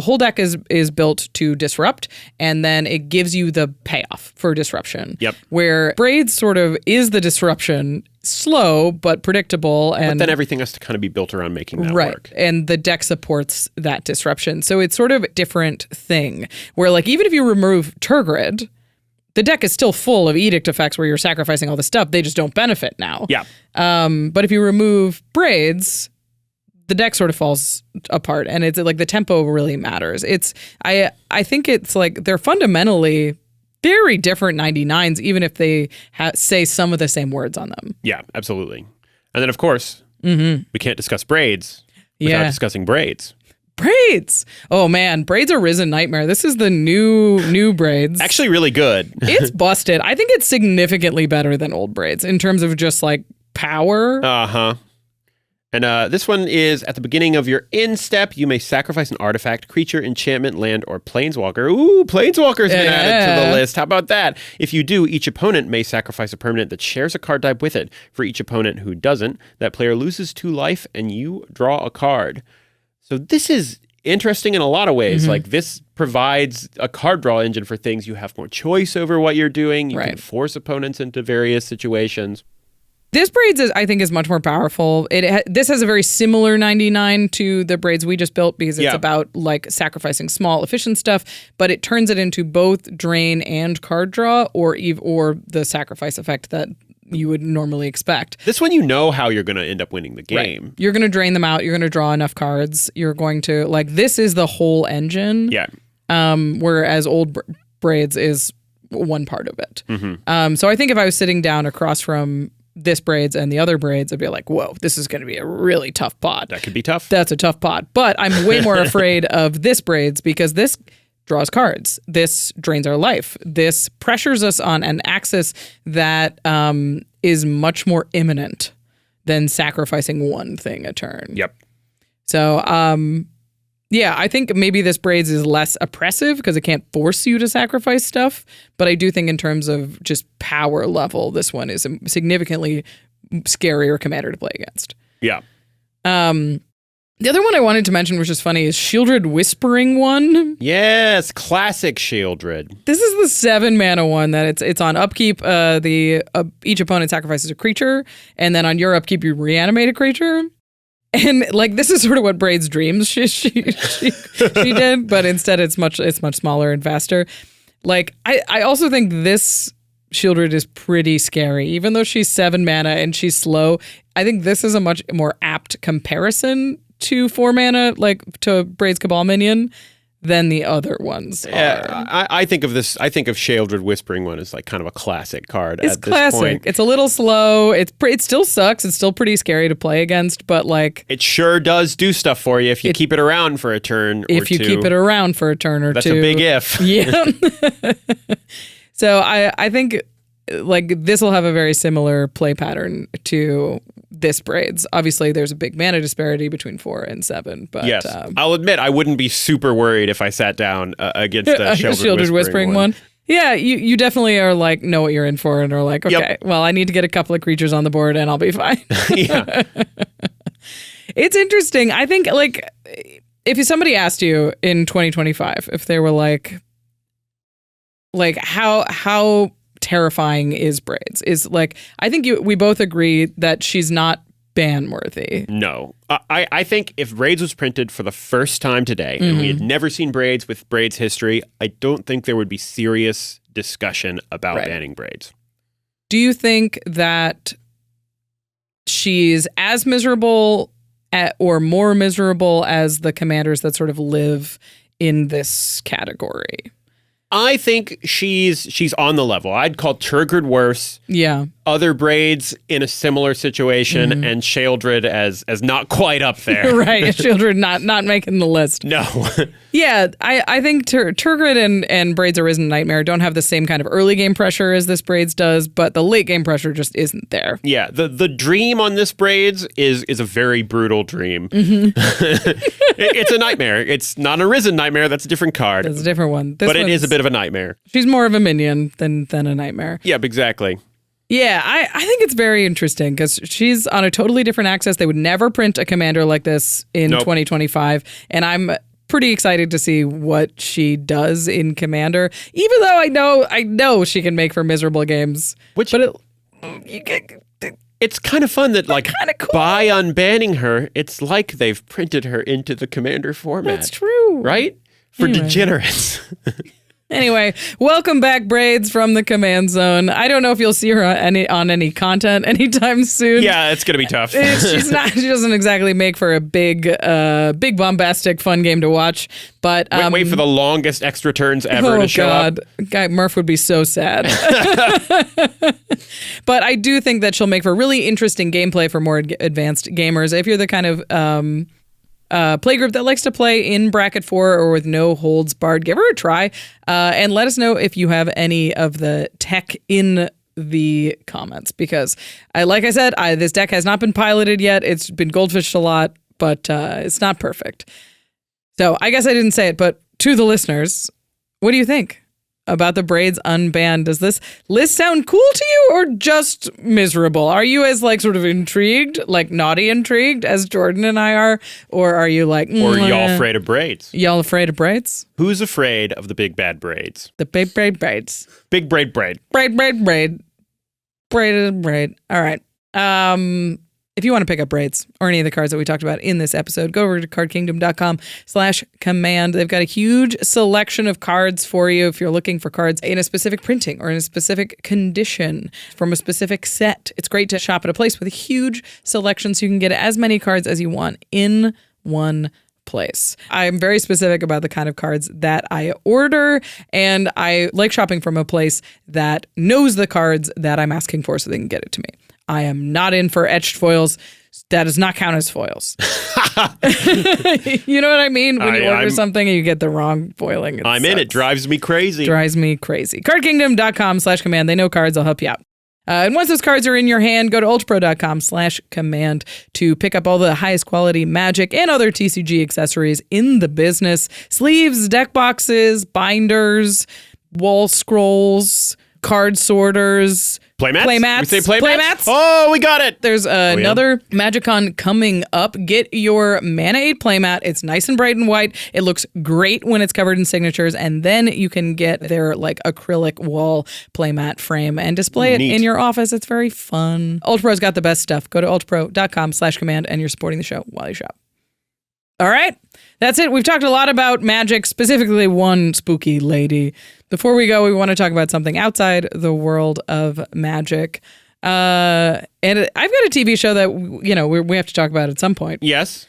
whole deck is built to disrupt and then it gives you the payoff for disruption. Yep. Where Braids sort of is the disruption, slow but predictable, and but then everything has to kind of be built around making that work. And the deck supports that disruption. So it's sort of a different thing where like even if you remove Tergrid, the deck is still full of edict effects where you're sacrificing all the stuff. They just don't benefit now. Yeah. But if you remove Braids, the deck sort of falls apart and it's like the tempo really matters. I think it's like they're fundamentally very different 99s, even if they say some of the same words on them. Yeah, absolutely. And then, of course, we can't discuss Braids without discussing Braids. Braids! Oh, man. Braids are Risen Nightmare. This is the new Braids. Actually, really good. It's busted. I think it's significantly better than old Braids in terms of just, like, power. Uh-huh. And this one is, at the beginning of your end step, you may sacrifice an artifact, creature, enchantment, land, or planeswalker. Ooh, planeswalker's been added to the list. How about that? If you do, each opponent may sacrifice a permanent that shares a card type with it. For each opponent who doesn't, that player loses 2 life and you draw a card. So this is interesting in a lot of ways. Like, this provides a card draw engine for things. You have more choice over what you're doing. You can force opponents into various situations. This Braids, I think, is much more powerful. This has a very similar 99 to the Braids we just built because it's about like sacrificing small, efficient stuff, but it turns it into both drain and card draw, or the sacrifice effect that you would normally expect. This one, you know how you're going to end up winning the game. Right. You're going to drain them out. You're going to draw enough cards. You're going to this is the whole engine. Yeah. Whereas old Braids is one part of it. Mm-hmm. So I think if I was sitting down across from this Braids and the other Braids, I'd be like, whoa, this is going to be a really tough pod. That could be tough. That's a tough pod. But I'm way more afraid of this Braids because this draws cards. This drains our life. This pressures us on an axis that is much more imminent than sacrificing one thing a turn. Yep. So, I think maybe this Braids is less oppressive because it can't force you to sacrifice stuff. But I do think in terms of just power level, this one is a significantly scarier commander to play against. Yeah. The other one I wanted to mention, which is funny, is Shieldred Whispering one. Yes, classic Shieldred. This is the 7 mana one that it's on upkeep. Each opponent sacrifices a creature, and then on your upkeep you reanimate a creature. And like this is sort of what Braids dreams she did, but instead it's much smaller and faster. Like I also think this Shieldred is pretty scary, even though she's 7 mana and she's slow. I think this is a much more apt comparison to 4 mana, like to Braids Cabal Minion, than the other ones are. I think of Shieldred Whispering one as like kind of a classic card. It's at classic. This point. It's a little slow. It still sucks. It's still pretty scary to play against, but like it sure does do stuff for you if you keep it around for a turn. If you keep it around for a turn or That's two. That's a big if. Yeah. So I think like this will have a very similar play pattern to this Braids. Obviously, there's a big mana disparity between 4 and 7. But yes, I'll admit I wouldn't be super worried if I sat down against the Shieldred Whispering one. Yeah, you definitely are like know what you're in for and are like, okay, well, I need to get a couple of creatures on the board and I'll be fine. Yeah, it's interesting. I think like if somebody asked you in 2025 if they were like how terrifying is Braids? Is like I think we both agree that she's not ban worthy. No. I think if Braids was printed for the first time today and we had never seen Braids with Braids history, I don't think there would be serious discussion about banning Braids. Do you think that she's as miserable or more miserable as the commanders that sort of live in this category? I think she's on the level. I'd call Turgid worse. Yeah. Other Braids in a similar situation, and Shieldred as not quite up there. Right, Shieldred not making the list. No. Yeah, I think Turgid and Braids Arisen Nightmare don't have the same kind of early game pressure as this Braids does, but the late game pressure just isn't there. Yeah, the dream on this Braids is a very brutal dream. It's a nightmare. It's not an Arisen Nightmare. That's a different card. That's a different one. But it is a bit of a nightmare. She's more of a minion than a nightmare. Yeah, exactly. Yeah, I think it's very interesting because she's on a totally different axis. They would never print a commander like this in 2025, and I'm pretty excited to see what she does in Commander. Even though I know she can make for miserable games, it's kind of fun that like cool. by unbanning her, it's like they've printed her into the Commander format. That's true, right? For degenerates. Anyway, welcome back, Braids, from the command zone. I don't know if you'll see her on any content anytime soon. Yeah, it's gonna be tough. She doesn't exactly make for a big bombastic, fun game to watch. But wait for the longest extra turns ever to show up. Guy Murph would be so sad. But I do think that she'll make for really interesting gameplay for more advanced gamers. If you're the kind of playgroup that likes to play in bracket 4 or with no holds barred, give her a try and let us know if you have any of the tech in the comments, because like I said, this deck has not been piloted yet. It's been goldfished a lot, but it's not perfect. So I guess I didn't say it, but to the listeners, what do you think about the Braids unbanned? Does this list sound cool to you or just miserable? Are you as like sort of intrigued, like naughty intrigued as Jordan and I are? Or are you like... Or y'all afraid of Braids? Y'all afraid of Braids? Who's afraid of the big bad Braids? The big Braids. Big braid. Braid. Braid. All right. If you want to pick up Braids or any of the cards that we talked about in this episode, go over to cardkingdom.com/command. They've got a huge selection of cards for you if you're looking for cards in a specific printing or in a specific condition from a specific set. It's great to shop at a place with a huge selection so you can get as many cards as you want in one place. I'm very specific about the kind of cards that I order, and I like shopping from a place that knows the cards that I'm asking for so they can get it to me. I am not in for etched foils. That does not count as foils. You know what I mean? When you order something and you get the wrong foiling. I'm in. It drives me crazy. Cardkingdom.com/command. They know cards. I'll help you out. And once those cards are in your hand, go to ultrapro.com/command to pick up all the highest quality Magic and other TCG accessories in the business. Sleeves, deck boxes, binders, wall scrolls, card sorters. Playmats? We say playmats? Playmats? Oh, we got it. There's another MagicCon coming up. Get your Mana 8 playmat. It's nice and bright and white. It looks great when it's covered in signatures. And then you can get their like acrylic wall playmat frame and display it in your office. It's very fun. UltraPro's got the best stuff. Go to ultrapro.com/command and you're supporting the show while you shop. All right. That's it. We've talked a lot about Magic, specifically one spooky lady. Before we go, we want to talk about something outside the world of Magic. And I've got a TV show that, we have to talk about at some point. Yes.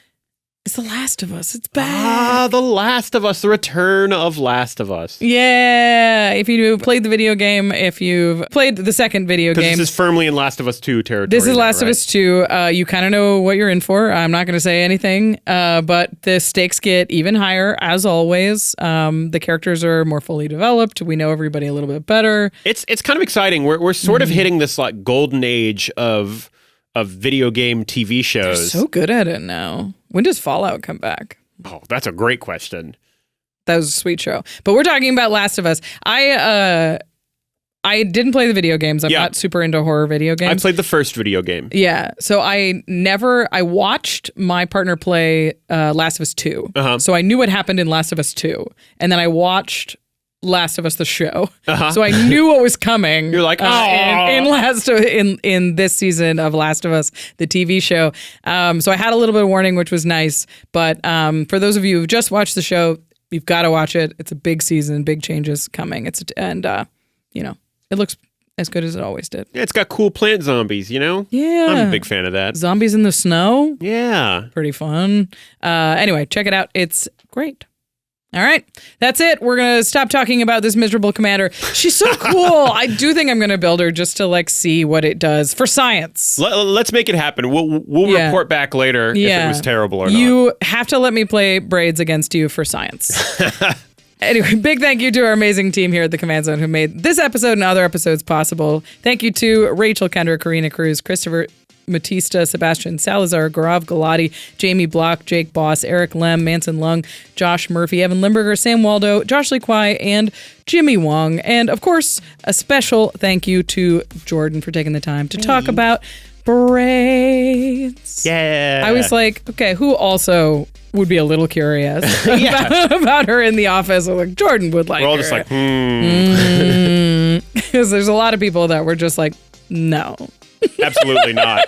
It's The Last of Us. It's back. The Last of Us. The return of Last of Us. Yeah. If you've played the video game, if you've played the second video game. This is firmly in Last of Us 2 territory. This is Last right? of Us 2. You kind of know what you're in for. I'm not going to say anything, but the stakes get even higher, as always. The characters are more fully developed. We know everybody a little bit better. It's kind of exciting. We're sort of hitting this like golden age of video game TV shows. They're so good at it now. When does Fallout come back? Oh, that's a great question. That was a sweet show. But we're talking about Last of Us. I didn't play the video games. I'm not super into horror video games. I played the first video game. Yeah. So I watched my partner play Last of Us 2. So I knew what happened in Last of Us 2. And then I watched Last of Us the show, so I knew what was coming. You're like, in this season of Last of Us, the TV show. So I had a little bit of warning, which was nice. But for those of you who've just watched the show, you've got to watch it. It's a big season, big changes coming. It looks as good as it always did. Yeah, it's got cool plant zombies. Yeah, I'm a big fan of that. Zombies in the snow. Yeah, pretty fun. Anyway, check it out. It's great. All right, that's it. We're going to stop talking about this miserable commander. She's so cool. I do think I'm going to build her just to see what it does for science. Let's make it happen. We'll report back later if it was terrible or not. You have to let me play Braids against you for science. Anyway, big thank you to our amazing team here at the Command Zone who made this episode and other episodes possible. Thank you to Rachel Kendrick, Karina Cruz, Christopher Matista, Sebastian Salazar, Gaurav Galati, Jamie Block, Jake Boss, Eric Lem, Manson Lung, Josh Murphy, Evan Limburger, Sam Waldo, Josh Lee Kwai, and Jimmy Wong. And of course, a special thank you to Jordan for taking the time to talk about Braids. Yeah. I was like, okay, who also would be a little curious about her in the office? I'm like, Jordan would like her. We're all just like, Because there's a lot of people that were just like, no. Absolutely not.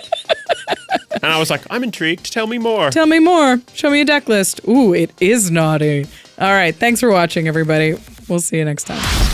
And I was like, I'm intrigued. Tell me more. Tell me more. Show me a deck list. Ooh, it is naughty. All right. Thanks for watching, everybody. We'll see you next time.